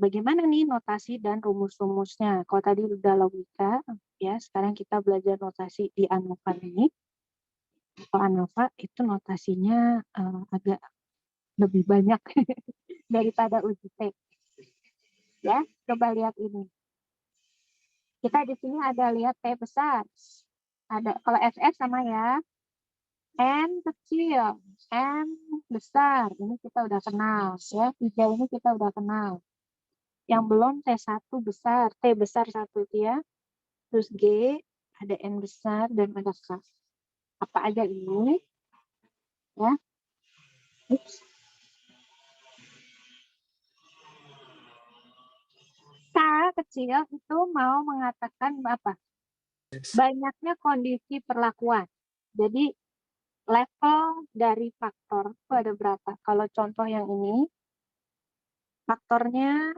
bagaimana nih notasi dan rumus-rumusnya? Kalau tadi udah logika, ya sekarang kita belajar notasi di ANOVA ini. Kalau ANOVA itu notasinya agak lebih banyak daripada UJT. Ya, coba lihat ini. Kita di sini ada lihat T besar. Ada kalau FF sama ya. N kecil, N besar. Ini kita udah kenal ya. 3 ini kita udah kenal. Yang belum T1 besar, T besar 1 itu ya. Terus G, ada N besar dan ada K. Apa aja ini? Ya. Ups. K kecil itu mau mengatakan apa? Banyaknya kondisi perlakuan. Jadi level dari faktor itu ada berapa? Kalau contoh yang ini, faktornya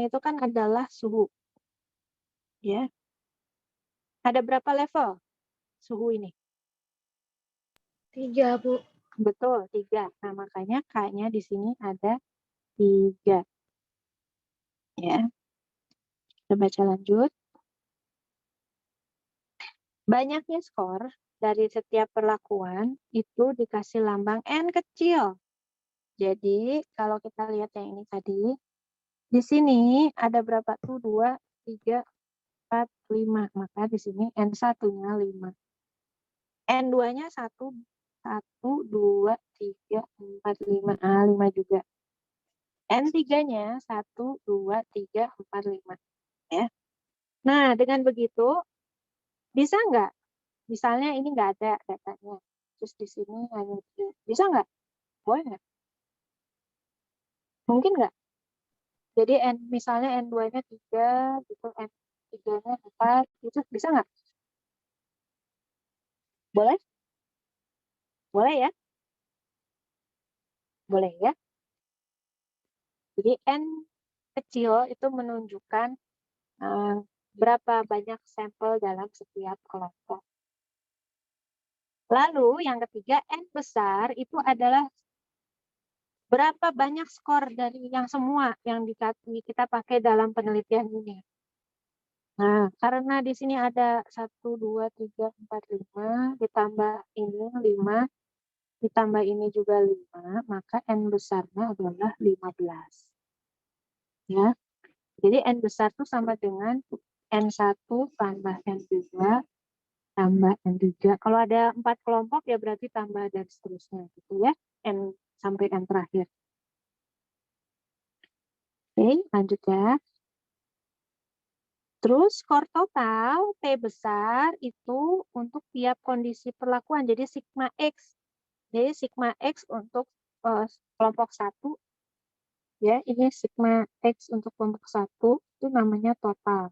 itu kan adalah suhu. Ya. Ada berapa level suhu ini? 3, Bu. Betul, 3. Nah, makanya K-nya di sini ada 3. Ya. Kita baca lanjut. Banyaknya skor dari setiap perlakuan itu dikasih lambang N kecil. Jadi, kalau kita lihat yang ini tadi, di sini ada berapa tuh? 2, 3, 4, 5. Maka di sini N1-nya 5. N2-nya 1, 2, 3, 4, 5. 5 juga. N3-nya 1, 2, 3, 4, 5. Ya. Nah, dengan begitu, bisa nggak? Misalnya ini nggak ada datanya. Terus di sini hanya 3. Bisa nggak? Boleh nggak? Mungkin nggak? Jadi misalnya N2-nya 3, gitu, N3-nya 4, gitu. Bisa nggak? Boleh? Boleh ya? Boleh ya? Jadi N kecil itu menunjukkan berapa banyak sampel dalam setiap kelompok. Lalu yang ketiga, N besar itu adalah berapa banyak skor dari yang semua yang kita pakai dalam penelitian ini. Nah, karena di sini ada 1, 2, 3, 4, 5, ditambah ini 5, ditambah ini juga 5, maka N besarnya adalah 15. Ya. Jadi N besar itu sama dengan N1 tambah N2 tambah N3. Kalau ada 4 kelompok ya berarti tambah dan seterusnya gitu ya. N sampai N terakhir. Oke, lanjut ya. Terus skor total T besar itu untuk tiap kondisi perlakuan. Jadi sigma X. Jadi sigma X untuk kelompok 1. Ya, ini sigma X untuk kelompok 1 itu namanya total.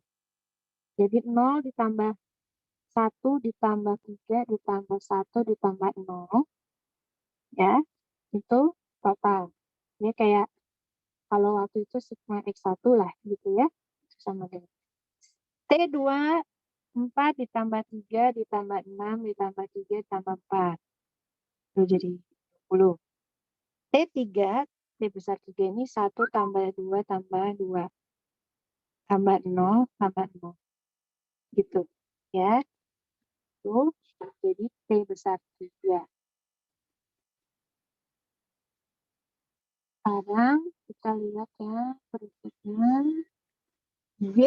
Jadi 0 ditambah 1 ditambah 3 ditambah 1 ditambah 0. Ya, itu total. Ini kayak kalau waktu itu sigma X1 lah gitu ya. Sama dengan T2 4 ditambah 3 ditambah 6 ditambah 3 ditambah 4. Itu jadi 10. T3, T besar 3 ini 1 tambah 2 tambah 2. tambah 0 tambah 0. Gitu. Ya. Itu jadi T besar 3. Sekarang kita lihat ya berikutnya. G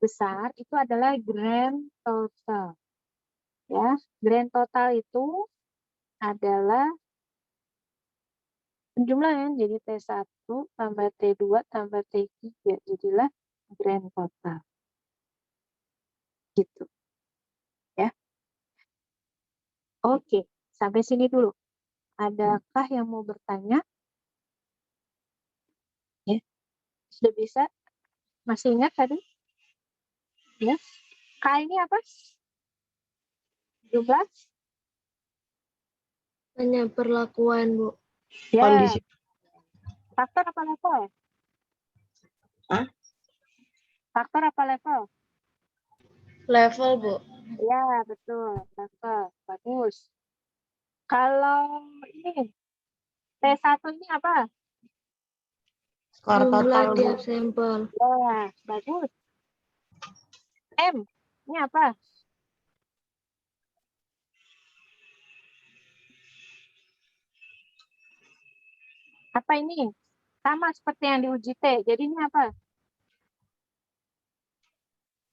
besar itu adalah grand total. Ya, grand total itu adalah penjumlahan, jadi T1 tambah T2 tambah T3, jadilah grand total. Gitu. Ya. Oke, sampai sini dulu. Adakah yang mau bertanya? Ya. Sudah bisa? Masih ingat tadi? Ya. K ini apa? Jumlah? Hanya perlakuan, Bu. Ya. Kondisi. Faktor apa level? Hah? Faktor apa level? Level, Bu. Ya, betul. Level. Bagus. Kalau ini, T1 ini apa? Skor Jumlah total, Bu. tiap sampel. Ya, bagus. M, ini apa? Apa ini? Sama seperti yang diuji T. Jadi ini apa?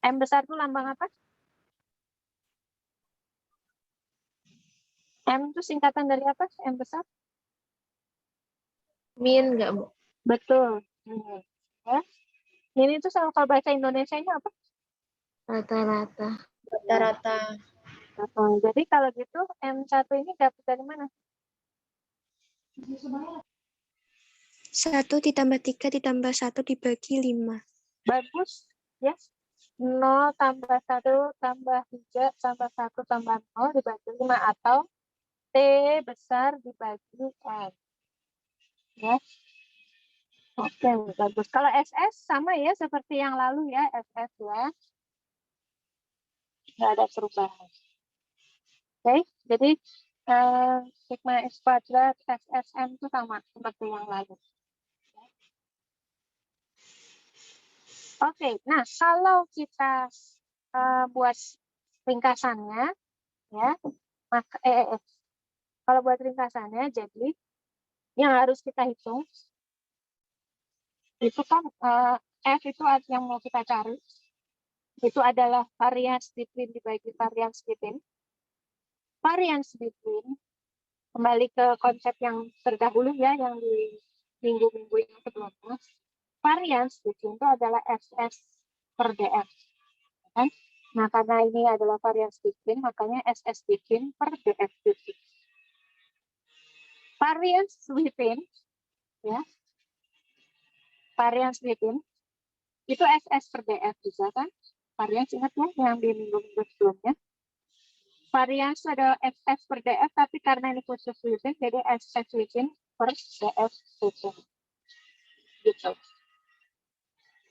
M besar itu lambang apa? M itu singkatan dari apa? M besar? Min nggak, Bu? Betul. Ya. Ini tuh kalau bahasa Indonesia ini apa? Rata-rata. Jadi kalau gitu M1 ini dapat dari mana? 1 ditambah 3 ditambah 1 dibagi 5. Bagus. Ya. 0 tambah 1 tambah 3 tambah 1 tambah 0 dibagi 5 atau T besar dibagi M. Ya. Oke, bagus. Kalau SS sama ya seperti yang lalu ya, SS ya. Nggak ada perubahan. Oke, jadi sigma X kuadrat SSM itu sama seperti yang lalu. Oke, nah kalau kita buat ringkasannya, ya, maka kalau buat ringkasannya, jadi yang harus kita hitung itu kan F itu yang mau kita cari itu adalah variance between dibagi variance between. Variance between kembali ke konsep yang terdahulu ya, yang di minggu-minggu yang sebelumnya. Variance between itu adalah SS per DF. Kan? Nah, karena ini adalah variance between, makanya SS between per DF between. Variance within, ya, variance within, itu SS per DF juga kan? Variance ingat ya, yang di minggu-minggu sebelumnya. Variance ada SS per DF, tapi karena ini khusus within, jadi SS within per DF within. Gitu.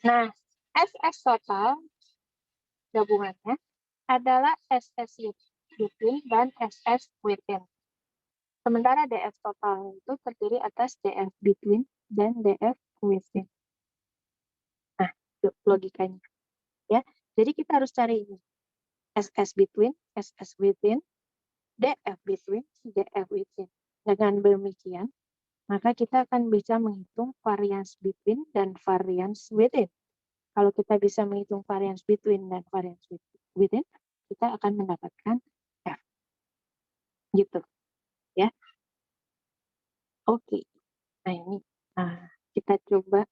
Nah, SS total gabungannya adalah SS within dan SS within. Sementara DF total itu terdiri atas DF between dan DF within. Nah, itu logikanya. Ya, jadi kita harus cari ini. SS between, SS within, DF between, DF within. Dengan demikian, maka kita akan bisa menghitung variance between dan variance within. Kalau kita bisa menghitung variance between dan variance within, kita akan mendapatkan F. Gitu. Ya. Oke. Nah, ini kita coba.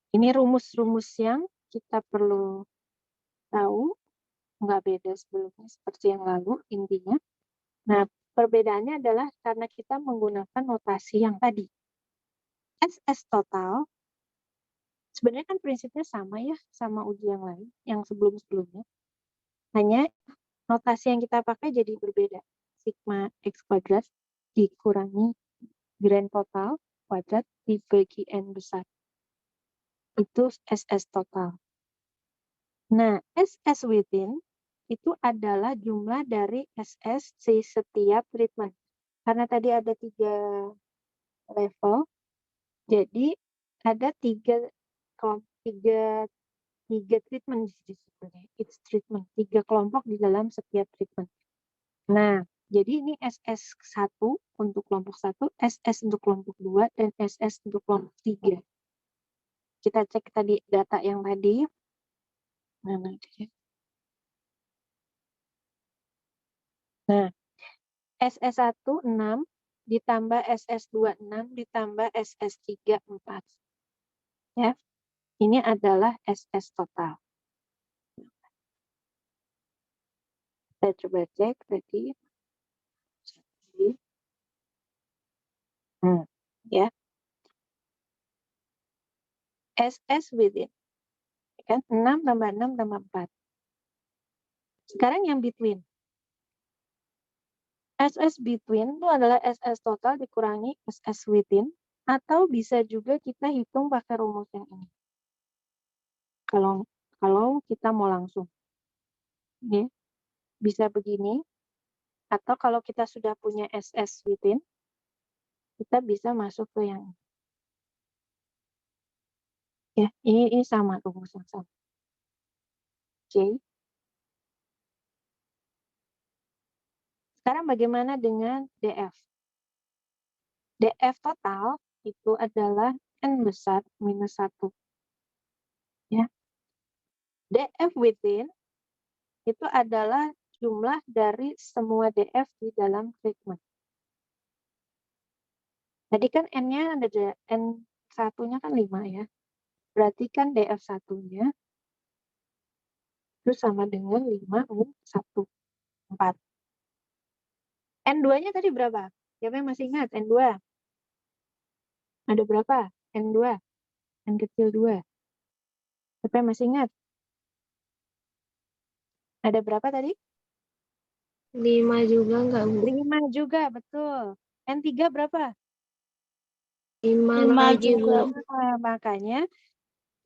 Ini rumus-rumus yang kita perlu tahu, nggak beda sebelumnya seperti yang lalu intinya. Nah, perbedaannya adalah karena kita menggunakan notasi yang tadi. SS total, sebenarnya kan prinsipnya sama ya, sama uji yang lain, yang sebelum-sebelumnya. Hanya notasi yang kita pakai jadi berbeda. Sigma X kuadrat dikurangi grand total kuadrat dibagi N besar. Itu SS total. Nah, SS within itu adalah jumlah dari SS si setiap treatment. Karena tadi ada 3 level, Jadi ada tiga treatment di situ. It's treatment. 3 kelompok di dalam setiap treatment. Nah, jadi ini SS1 untuk kelompok 1, SS untuk kelompok 2, dan SS untuk kelompok 3. Kita cek tadi data yang tadi. Nah, SS1 6 ditambah SS2 6 ditambah SS3 4. Ya. Ini adalah SS total. Kita coba cek tadi. Ya. SS within. Kan 6 tambah 6 tambah 4. Sekarang yang between. SS between itu adalah SS total dikurangi SS within, atau bisa juga kita hitung pakai rumus yang ini. Kalau kita mau langsung. Ya. Bisa begini, atau kalau kita sudah punya SS within, kita bisa masuk ke yang ini. Ya, ini sama rumus yang sama. Oke. Sekarang bagaimana dengan DF? DF total itu adalah N besar minus 1. Ya. DF within itu adalah jumlah dari semua DF di dalam treatment. Tadi kan N-nya ada N1-nya kan 5 ya. Berarti kan DF1-nya itu sama dengan 5 min 1. 4. N2-nya tadi berapa? Siapa yang masih ingat? N2. Ada berapa? N2. N kecil 2. Siapa yang masih ingat? Ada berapa tadi? 5 juga enggak, Bu? 5 juga, betul. N3 berapa? 5 lagi, Bu. Nah, makanya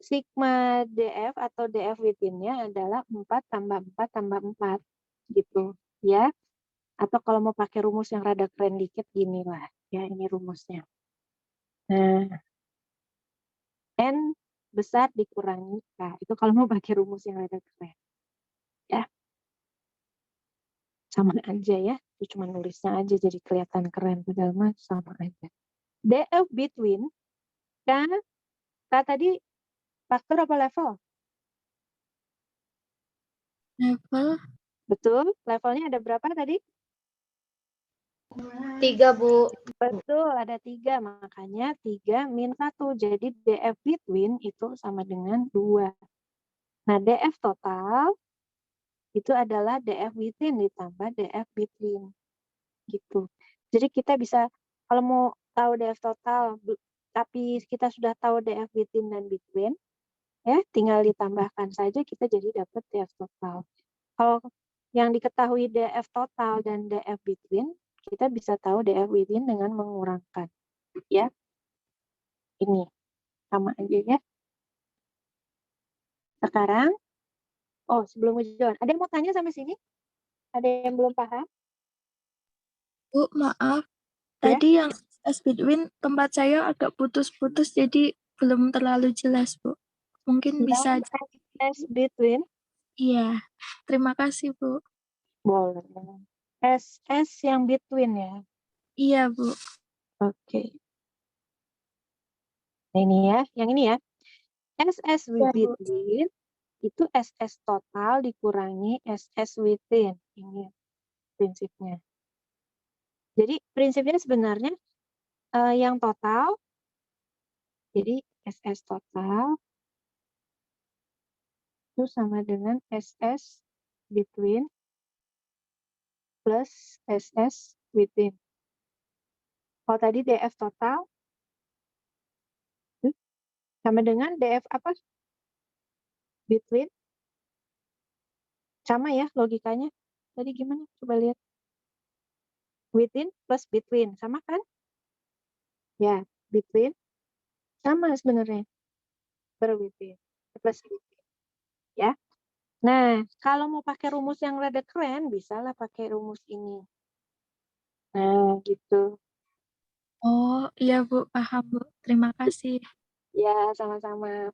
sigma DF atau DF within-nya adalah 4 tambah 4 tambah 4. Gitu. Ya. Atau kalau mau pakai rumus yang rada keren dikit, gini lah. Ya, ini rumusnya. Nah, N besar dikurangi K. Itu kalau mau pakai rumus yang rada keren. Ya. Sama aja ya. Itu cuma nulisnya aja jadi kelihatan keren. Padahal mah sama aja. DF between, K tadi faktor apa level? Level? Betul. Levelnya ada berapa tadi? 3, Bu. Betul, ada 3. Makanya 3 min 1. Jadi DF between itu sama dengan 2. Nah, DF total itu adalah DF within ditambah DF between. Gitu. Jadi kita bisa, kalau mau tahu DF total, tapi kita sudah tahu DF within dan between, ya tinggal ditambahkan saja, kita jadi dapat DF total. Kalau yang diketahui DF total dan DF between, kita bisa tahu DF within dengan mengurangkan. Ya, ini sama aja ya. Sekarang, sebelum ujian, ada yang mau tanya sampai sini? Ada yang belum paham? Bu, maaf. Ya? Tadi yang S between tempat saya agak putus-putus, jadi belum terlalu jelas, Bu. Mungkin bisa. S between? Iya. Terima kasih, Bu. Boleh. SS yang between ya? Iya, Bu. Oke. Nah, ini ya, yang ini ya. SS Ya, Bu. between itu SS total dikurangi SS within. Ini prinsipnya. Jadi prinsipnya sebenarnya yang total, jadi SS total itu sama dengan SS between plus SS within. Kalau tadi DF total sama dengan DF apa? Between. Sama ya logikanya. Tadi gimana? Coba lihat. Within plus between. Sama kan? Ya, between. Sama sebenarnya. Within. Plus between. Ya. Nah, kalau mau pakai rumus yang rada keren, bisalah pakai rumus ini. Nah, gitu. Oh, iya Bu, paham Bu. Terima kasih. Ya, sama-sama.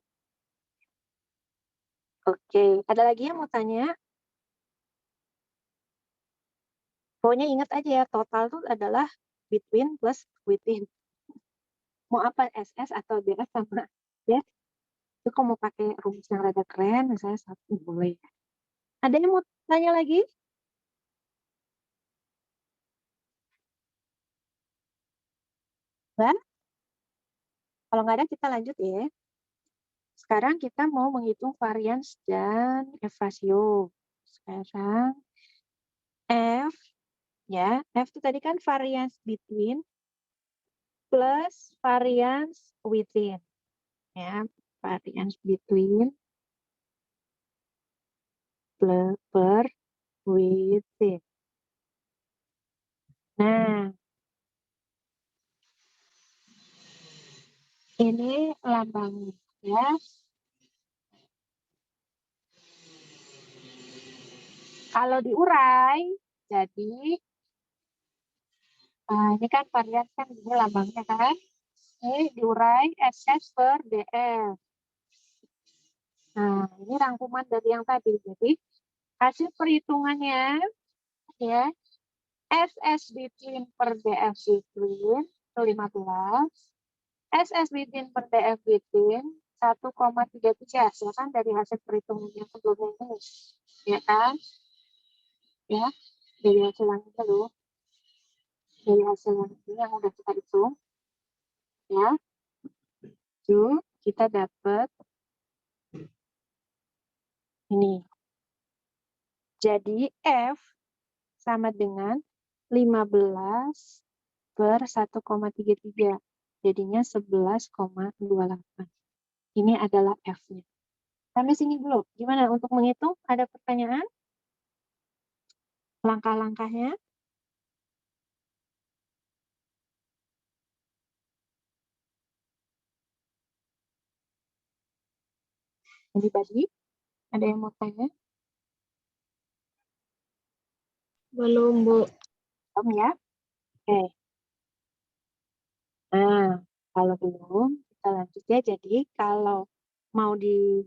Oke, ada lagi yang mau tanya? Pokoknya ingat aja ya, total itu adalah between plus within. Mau apa, SS atau BS sama. Ya, itu kalau mau pakai rumus yang rada keren, misalnya satu boleh. Ada yang mau tanya lagi? Mbak? Kalau nggak ada, kita lanjut ya. Sekarang kita mau menghitung varians dan F ratio. Sekarang F, ya, F itu tadi kan variance between plus variance within. Ya, variance between per within. Nah, ini lambangnya ya. Kalau diurai, jadi ini kan varian kan ini lambangnya kan. Ini diurai SS per DF. Nah, ini rangkuman dari yang tadi. Jadi hasil perhitungannya ya SS between per DF between itu 15. SS between per DF between 1,33 ya kan dari hasil perhitungan yang sebelumnya ini. Ya kan? Ya, dari hasil yang itu loh. Dari hasil yang ini yang udah kita hitung. Ya. Itu kita dapat ini. Jadi F sama dengan 15 per 1,33. Jadinya 11,28. Ini adalah F-nya. Sampai sini dulu. Gimana untuk menghitung? Ada pertanyaan? Langkah-langkahnya? Anybody? Ada yang mau tanya? Belum, Bu. Om ya? Oke. Nah, kalau belum, kita lanjut ya. Jadi, kalau mau di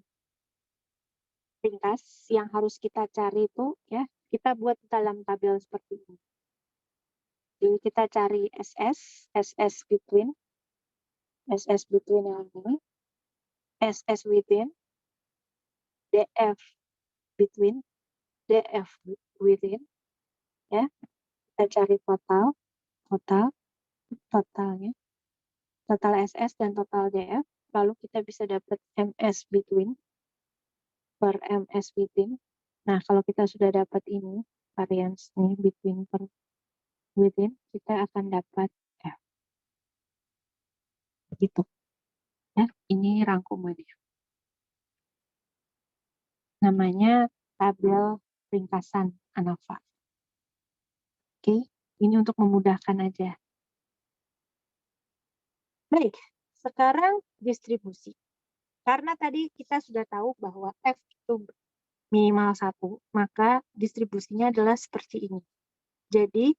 ringkas yang harus kita cari itu ya kita buat dalam tabel seperti ini. Jadi kita cari SS between yang ini, SS within, DF between, DF within, ya. Kita cari totalnya, total SS dan total DF, lalu kita bisa dapat MS between per MS within. Nah, kalau kita sudah dapat ini, variance ini between per within, kita akan dapat F. Gitu. Ya, ini rangkumannya. Namanya tabel ringkasan ANOVA. Oke, ini untuk memudahkan aja. Baik, sekarang distribusi. Karena tadi kita sudah tahu bahwa F itu minimal 1, maka distribusinya adalah seperti ini. Jadi,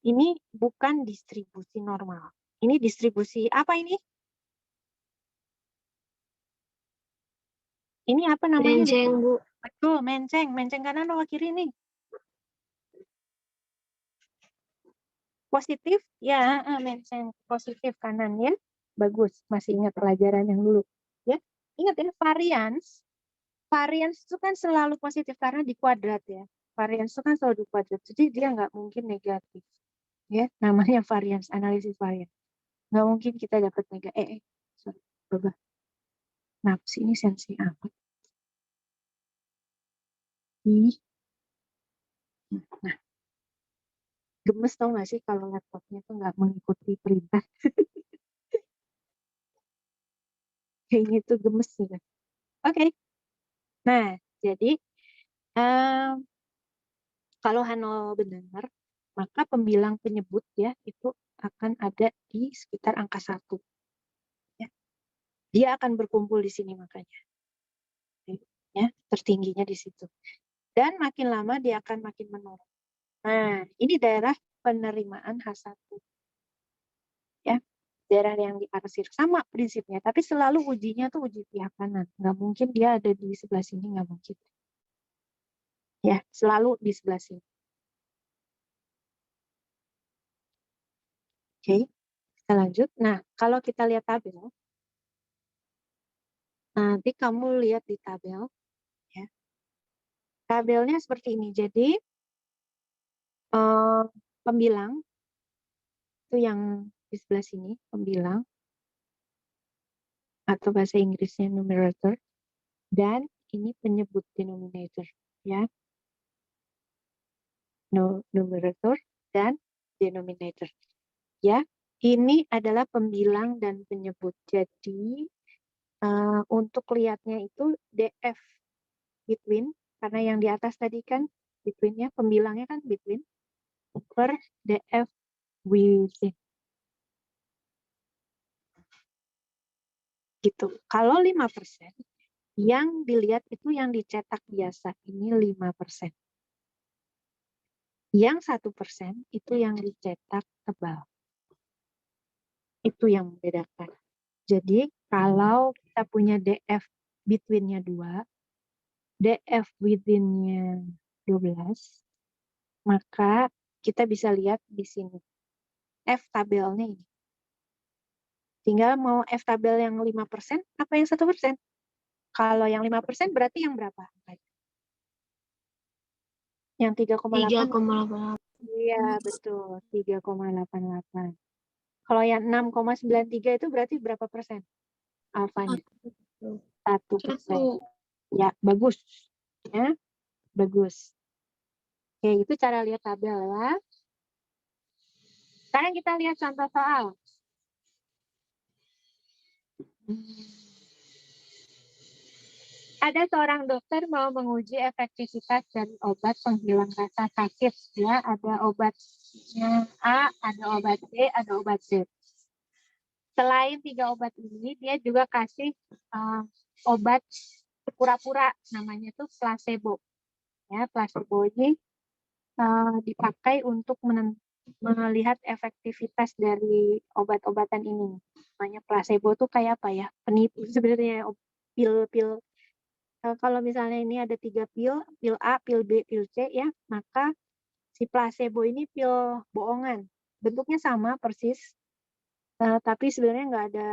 ini bukan distribusi normal. Ini distribusi apa ini? Ini apa namanya? Menceng, Bu. Betul, menceng. Menceng kanan atau kiri nih? Positif? Ya, menceng positif kanan ya. Bagus, masih ingat pelajaran yang dulu. Ya, ingat ya, variance. Variance itu kan selalu positif karena di kuadrat ya. Variance itu kan selalu di kuadrat, jadi dia nggak mungkin negatif. Ya, namanya variance, analisis variance. Nggak mungkin kita dapat negatif. Sorry, berubah. Nah, ini sensi apa? Nah, gemes tau nggak sih kalau laptopnya tuh nggak mengikuti perintah. Kayaknya itu gemes gitu. Oke. Nah, jadi kalau Hano benar, maka pembilang penyebut ya itu akan ada di sekitar angka 1. Ya. Dia akan berkumpul di sini makanya. Ya, tertingginya di situ. Dan makin lama dia akan makin menurun. Nah, ini daerah penerimaan H1. Ya. daerah yang diarsir. Sama prinsipnya, tapi selalu ujinya tuh uji pihak kanan. Nggak mungkin dia ada di sebelah sini, nggak mungkin. Ya, selalu di sebelah sini. Oke, kita lanjut. Nah, kalau kita lihat tabel, nanti kamu lihat di tabel, ya. Tabelnya seperti ini. Jadi, pembilang, itu yang di sebelah sini, pembilang, atau bahasa Inggrisnya numerator, dan ini penyebut denominator, ya. Numerator dan denominator. Ya, ini adalah pembilang dan penyebut. Jadi, untuk lihatnya itu DF between, karena yang di atas tadi kan between-nya, pembilangnya kan between, per DF within. Gitu. Kalau 5%, yang dilihat itu yang dicetak biasa, ini 5%. Yang 1% itu yang dicetak tebal. Itu yang membedakan. Jadi, kalau kita punya DF between-nya 2, DF within-nya 12, maka kita bisa lihat di sini. F tabelnya ini. Tinggal mau F tabel yang 5%, apa yang 1%? Kalau yang 5% berarti yang berapa? Yang 3,8? 3,88. Iya, betul. 3,88. Kalau yang 6,93 itu berarti berapa persen? Alfanya? 1%. Ya, bagus. Ya, bagus. Oke, itu cara lihat tabel ya. Sekarang kita lihat contoh soal. Ada seorang dokter mau menguji efektivitas dari obat penghilang rasa sakit. Ya, ada obatnya A, ada obat B, ada obat C. Selain 3 obat ini, dia juga kasih obat pura-pura, namanya tuh placebo. Ya, placebo ini dipakai untuk melihat efektivitas dari obat-obatan ini. Namanya placebo tuh kayak apa ya? Penipu sebenarnya, pil-pil. Kalau misalnya ini ada 3 pil, pil A, pil B, pil C, ya, maka si placebo ini pil bohongan. Bentuknya sama persis, tapi sebenarnya nggak ada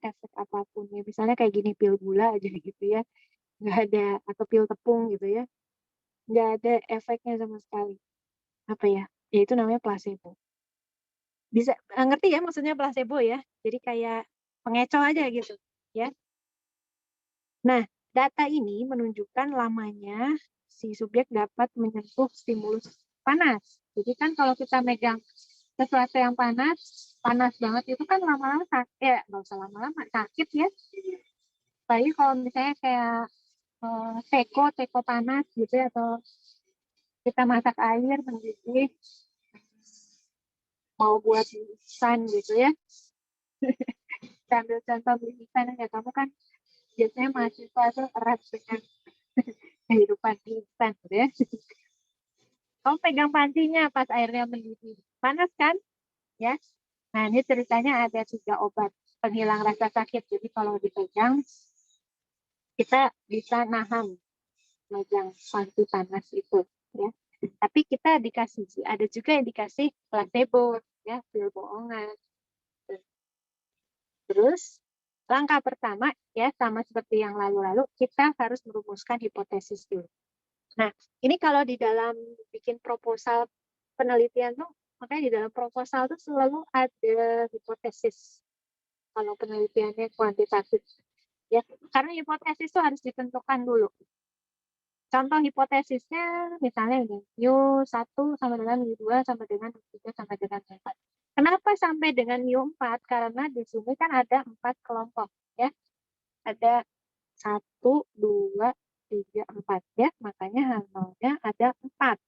efek apapun. Ya, misalnya kayak gini, pil gula aja gitu ya, nggak ada, atau pil tepung gitu ya, nggak ada efeknya sama sekali. Apa ya? Ya itu namanya placebo. Bisa ngerti ya maksudnya placebo ya? Jadi kayak pengecoh aja gitu, ya. Nah, data ini menunjukkan lamanya si subjek dapat menyentuh stimulus panas. Jadi kan kalau kita megang sesuatu yang panas, panas banget itu kan lama-lama sakit, ya nggak usah lama-lama, sakit ya. Apalagi kalau misalnya kayak teko panas gitu ya, atau kita masak air mendidih, mau buat mie gitu ya. Sambil contoh mie ya, kamu kan biasanya mahasiswa itu erat dengan kehidupan instan gitu ya. Kamu pegang pancinya pas airnya mendidih, panas kan? Ya. Nah, ini ceritanya ada 3 obat penghilang rasa sakit. Jadi kalau dipegang, kita bisa nahan megang panci panas itu, ya. Tapi kita dikasih, ada juga yang dikasih placebo, ya, pil bohongan. Terus langkah pertama, ya, sama seperti yang lalu-lalu, kita harus merumuskan hipotesis dulu. Nah, ini kalau di dalam bikin proposal penelitian tuh, makanya di dalam proposal tuh selalu ada hipotesis. Kalau penelitiannya kuantitatif, ya, karena hipotesis itu harus ditentukan dulu. Contoh hipotesisnya misalnya ini, mu 1 sama dengan mu 2 sama dengan mu 3 sama dengan mu 4. Kenapa sampai dengan mu 4? Karena di sini kan ada 4 kelompok, ya. Ada 1, 2, 3, 4, ya. Makanya H0-nya ada 4.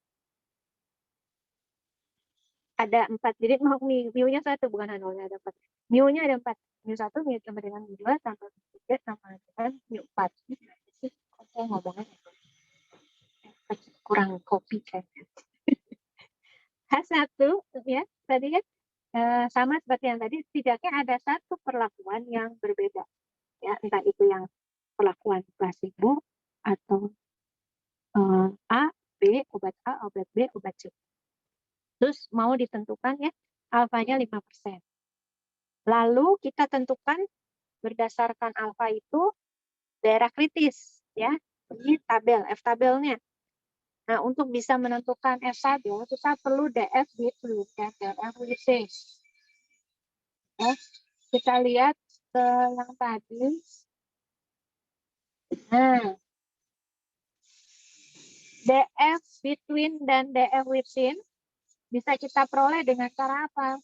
Ada 4. Jadi mu-nya 1, bukan H0-nya ada 4. Mu-nya ada 4. Mu 1 sama dengan mu 2 sama mu 3 sama dengan mu 4. Kok saya ngomongnya kurang kopi kan. H1 ya, tadi kan sama seperti yang tadi, setidaknya ada satu perlakuan yang berbeda. Ya, entah itu yang perlakuan placebo atau A, B, obat A, obat B, obat C. Terus mau ditentukan ya, alfanya 5%. Lalu kita tentukan berdasarkan alfa itu daerah kritis ya, di tabel, F tabelnya. Nah, untuk bisa menentukan F tabel, kita perlu DF between dan DF within. Ya, kita lihat ke yang tadi. Nah, DF between dan DF within bisa kita peroleh dengan cara apa?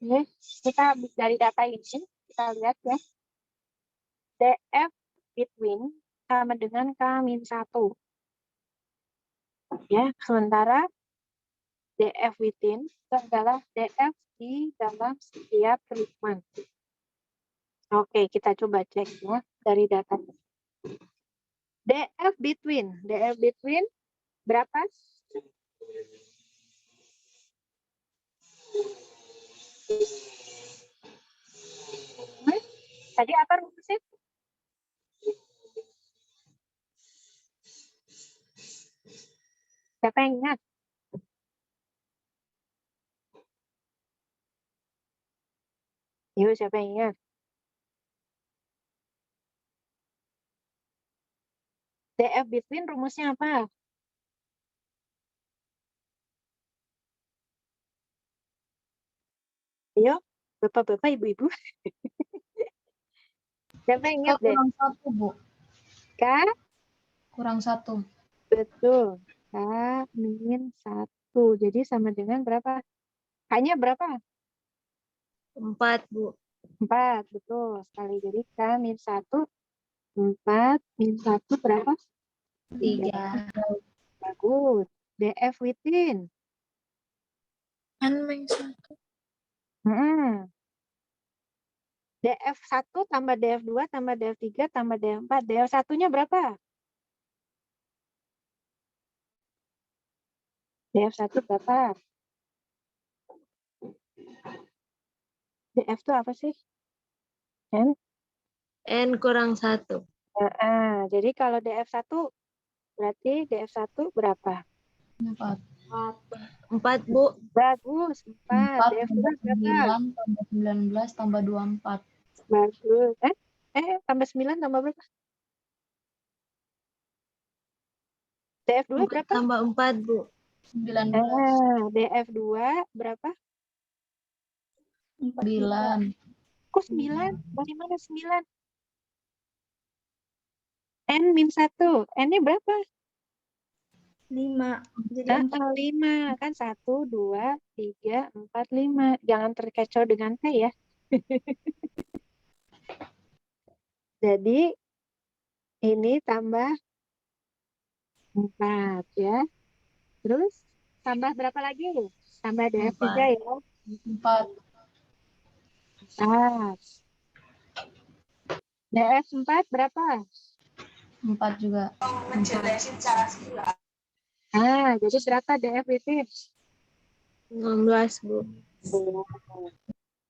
Oke, kita dari data ini, kita lihat ya. DF between sama dengan K-1. Ya, sementara DF within itu adalah DF di dalam setiap treatment. Oke, kita coba cek ya dari data. DF between berapa? Tadi apa rumusnya? Siapa yang ingat? Yuk, siapa yang ingat? DF between rumusnya apa? Ayo, bapak-bapak, ibu-ibu. Siapa yang ingat deh? Kurang 1, Bu. K? Kurang 1. Betul. K-1. Jadi sama dengan berapa? K-nya berapa? 4, Bu. 4. Betul sekali. Jadi K-1. 4. -1 berapa? 3. Bagus. DF within. N-1. DF1 tambah DF2 tambah DF3 tambah DF4. DF1-nya berapa? DF1 berapa? DF itu apa sih? N? N kurang 1. Jadi kalau DF1 berarti DF1 berapa? 4. 4, Bu. Bagus, 4. 4 DF2 tambah berapa? 9 tambah 19 tambah 24. Bagus. Tambah 9 tambah berapa? DF2 berapa? Tambah 4, Bu. 19. DF2 berapa? 9. Kok 9? Dari mana 9? N-1. N-nya berapa? 5. Jadi 5. Kan 1, 2, 3, 4, 5. Jangan terkecoh dengan T ya. Jadi ini tambah 4 ya. Terus tambah berapa lagi? Tambah DF3 ya. 4. 4. DF4 berapa? 4 juga. Jadi berapa DF itu? 16, Bu.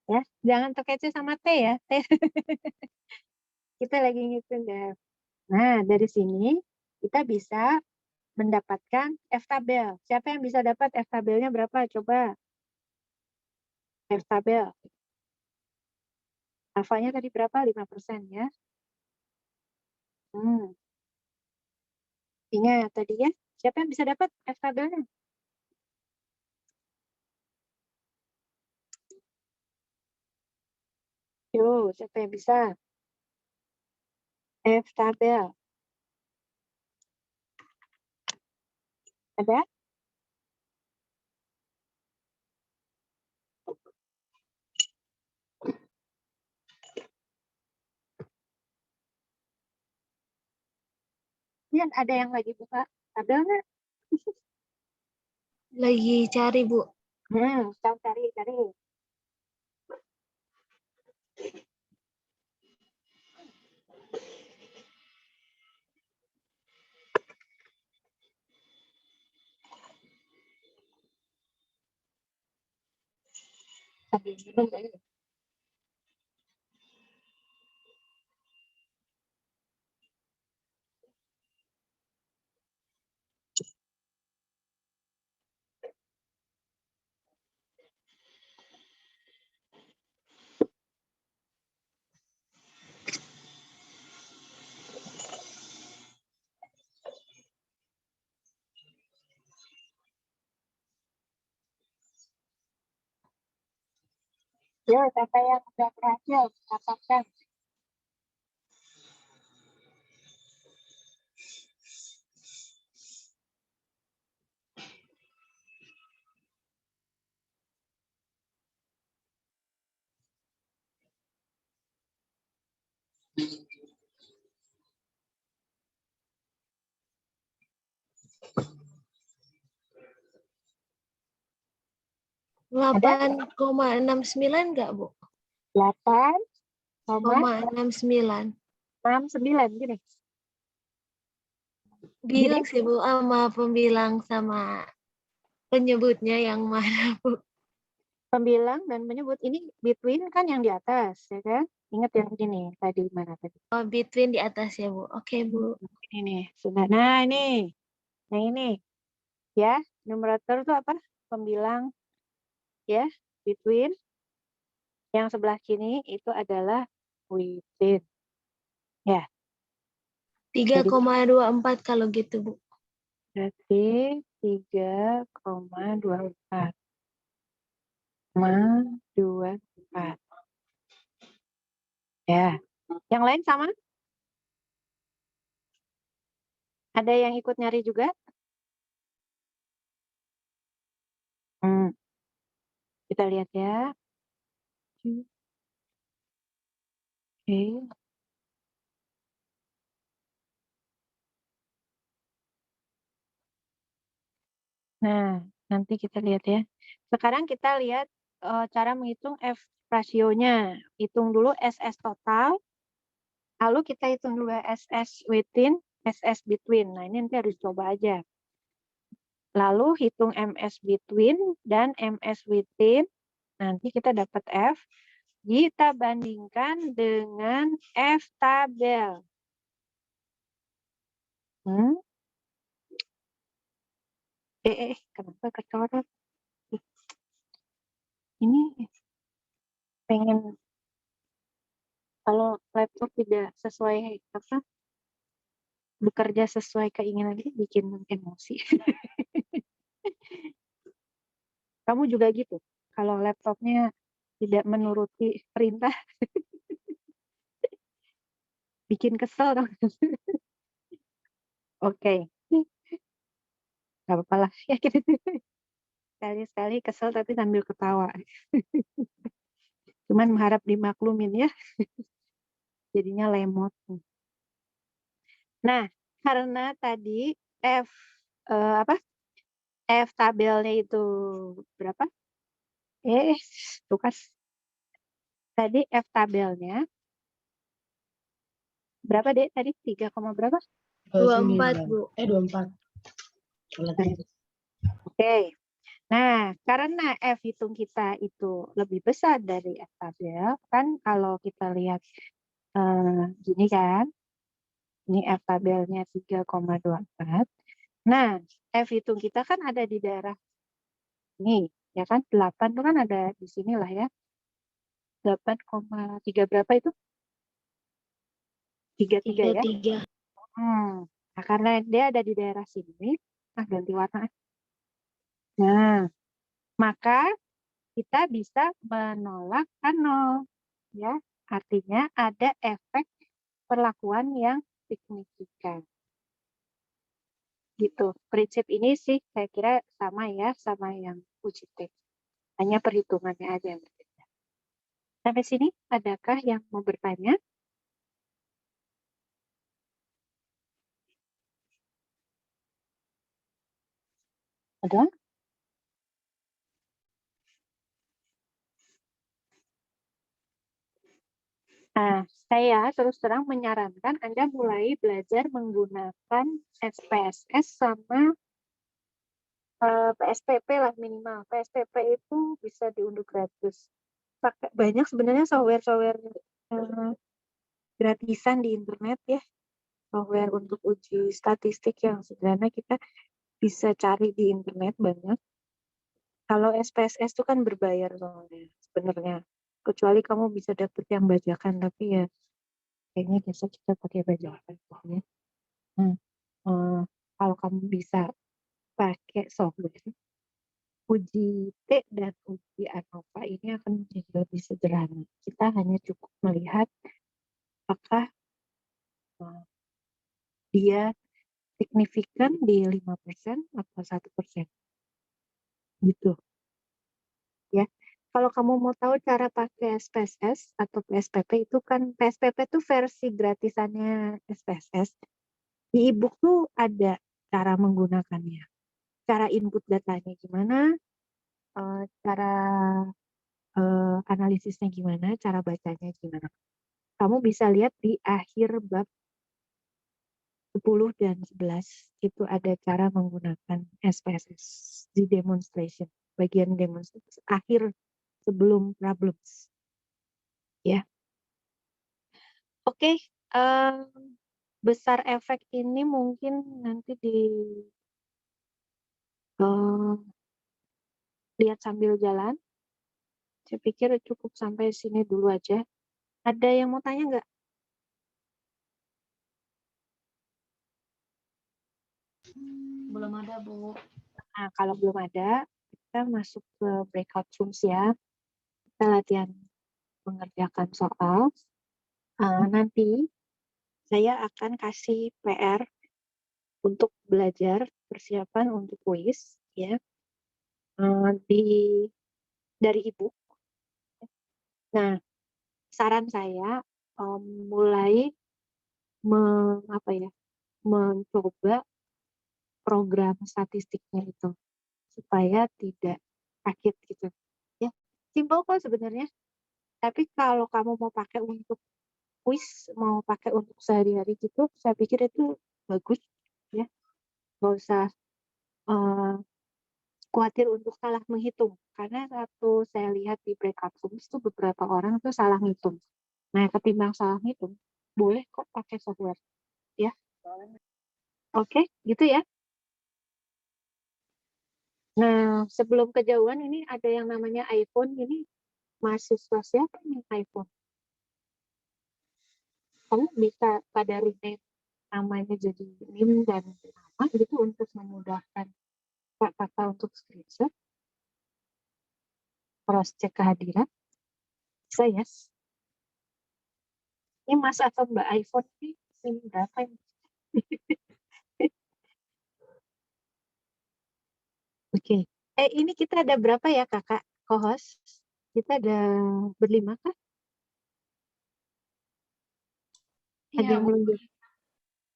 Ya, jangan terkecoh sama T ya. T. Kita lagi ngitung DF. Nah, dari sini kita bisa mendapatkan F tabel. Siapa yang bisa dapat F tabelnya berapa? Coba. F tabel. Alfanya tadi berapa? 5% ya. Ingat tadi ya. Siapa yang bisa dapat F tabelnya? Yo, siapa yang bisa? F tabel. Ada? Lihat, ada yang lagi buka tabel nggak? Lagi cari, Bu. Cari. Sambil minum kayaknya. Ya, siapa yang sudah berhasil, katakan. Ada? 8,69 nggak, Bu? 8,69 8,69. gini. Bingung sih, Bu, sama pembilang sama penyebutnya yang mana, Bu? Pembilang dan menyebut ini between kan yang di atas, ya kan? Ingat yang ini tadi mana tadi? Oh, between di atas ya, Bu. Oke, Bu. Ini sudah. Nah ini, yang ini, ya numerator itu apa? Pembilang, ya between. Yang sebelah kiri itu adalah within. Ya. 3,24 kalau gitu, Bu. Berarti 3,24. 24. Ya. Yang lain sama? Ada yang ikut nyari juga? Kita lihat ya. Oke. Nah, nanti kita lihat ya. Sekarang kita lihat cara menghitung F rasionya. Hitung dulu SS total. Lalu kita hitung dulu SS within, SS between. Nah, ini nanti harus coba aja. Lalu hitung MS between dan MS within. Nanti kita dapat F. Kita bandingkan dengan F tabel. Kenapa kecoret? Ini pengen, kalau laptop tidak sesuai apa, bekerja sesuai keinginan ini bikin emosi. Kamu juga gitu? Kalau laptopnya tidak menuruti perintah, bikin kesel dong. Oke. Gak apa-apa lah. Ya, gitu. Sekali-sekali kesel tapi sambil ketawa. Cuman mengharap dimaklumin ya. Jadinya lemot. Nah, karena tadi F F tabelnya itu berapa? Tugas. Tadi F tabelnya berapa, Dek? Tadi 3, berapa? 24, Bu. 24. Oke. Nah, karena F hitung kita itu lebih besar dari F tabel, kan kalau kita lihat gini kan, ini F tabelnya 3,24. Nah, F hitung kita kan ada di daerah ini, ya kan? 8 itu kan ada di sini lah ya. 8,3 berapa itu? 33 ya? 33. Nah, karena dia ada di daerah sini, ganti warna. Nah, maka kita bisa menolak kan 0. Ya, artinya ada efek perlakuan yang signifikan. Gitu. Prinsip ini sih saya kira sama ya, sama yang uji tes. Hanya perhitungannya aja yang berbeda. Sampai sini, adakah yang mau bertanya? Ada? Nah, saya terus terang menyarankan Anda mulai belajar menggunakan SPSS sama PSPP lah minimal. PSPP itu bisa diunduh gratis. pakai banyak sebenarnya software-software gratisan di internet ya. Software untuk uji statistik yang sederhana kita bisa cari di internet banyak. Kalau SPSS itu kan berbayar soalnya sebenarnya. Kecuali kamu bisa dapet yang bajakan, tapi ya kayaknya biasa kita pakai bajakan ya. Kalau kamu bisa pakai software, uji T dan uji ANOVA ini akan menjadi lebih sederhana. Kita hanya cukup melihat apakah dia signifikan di 5% atau 1%. Gitu. Ya. Kalau kamu mau tahu cara pakai SPSS atau PSPP itu kan PSPP itu versi gratisannya SPSS. Di e-book tuh ada cara menggunakannya. Cara input datanya gimana, cara analisisnya gimana, cara bacanya gimana. Kamu bisa lihat di akhir bab 10 dan 11 itu ada cara menggunakan SPSS di demonstration, bagian demonstration akhir sebelum problems. Ya. Oke, besar efek ini mungkin nanti lihat sambil jalan. Saya pikir cukup sampai sini dulu aja. Ada yang mau tanya nggak? Belum ada, Bu. Nah, kalau belum ada, kita masuk ke breakout rooms ya. Kita latihan mengerjakan soal. Nanti saya akan kasih PR untuk belajar persiapan untuk kuis ya dari ibu. Nah, saran saya mulai mencoba program statistiknya itu supaya tidak sakit gitu ya. Simpel kok sebenarnya. Tapi kalau kamu mau pakai untuk kuis, mau pakai untuk sehari-hari gitu, saya pikir itu bagus ya. Nggak usah khawatir untuk salah menghitung. Karena waktu saya lihat di breakout rooms itu beberapa orang tuh salah ngitung. Nah, ketimbang salah ngitung, boleh kok pakai software ya. Oke, gitu ya. Nah, sebelum kejauhan ini ada yang namanya iPhone. Ini mahasiswa siapa yang iPhone? Kamu bisa pada rename namanya jadi NIM dan nama gitu untuk memudahkan kakak untuk screenshot. Cross cek kehadiran. Bisa ya. Ini Mas atau Mbak iPhone ini SIM berapa ini? Oke. Ini kita ada berapa ya kakak co-host? Kita ada berlima kah? Ada Iya, yang Bu. belum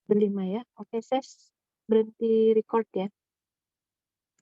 berlima ya? Oke, saya berhenti record ya.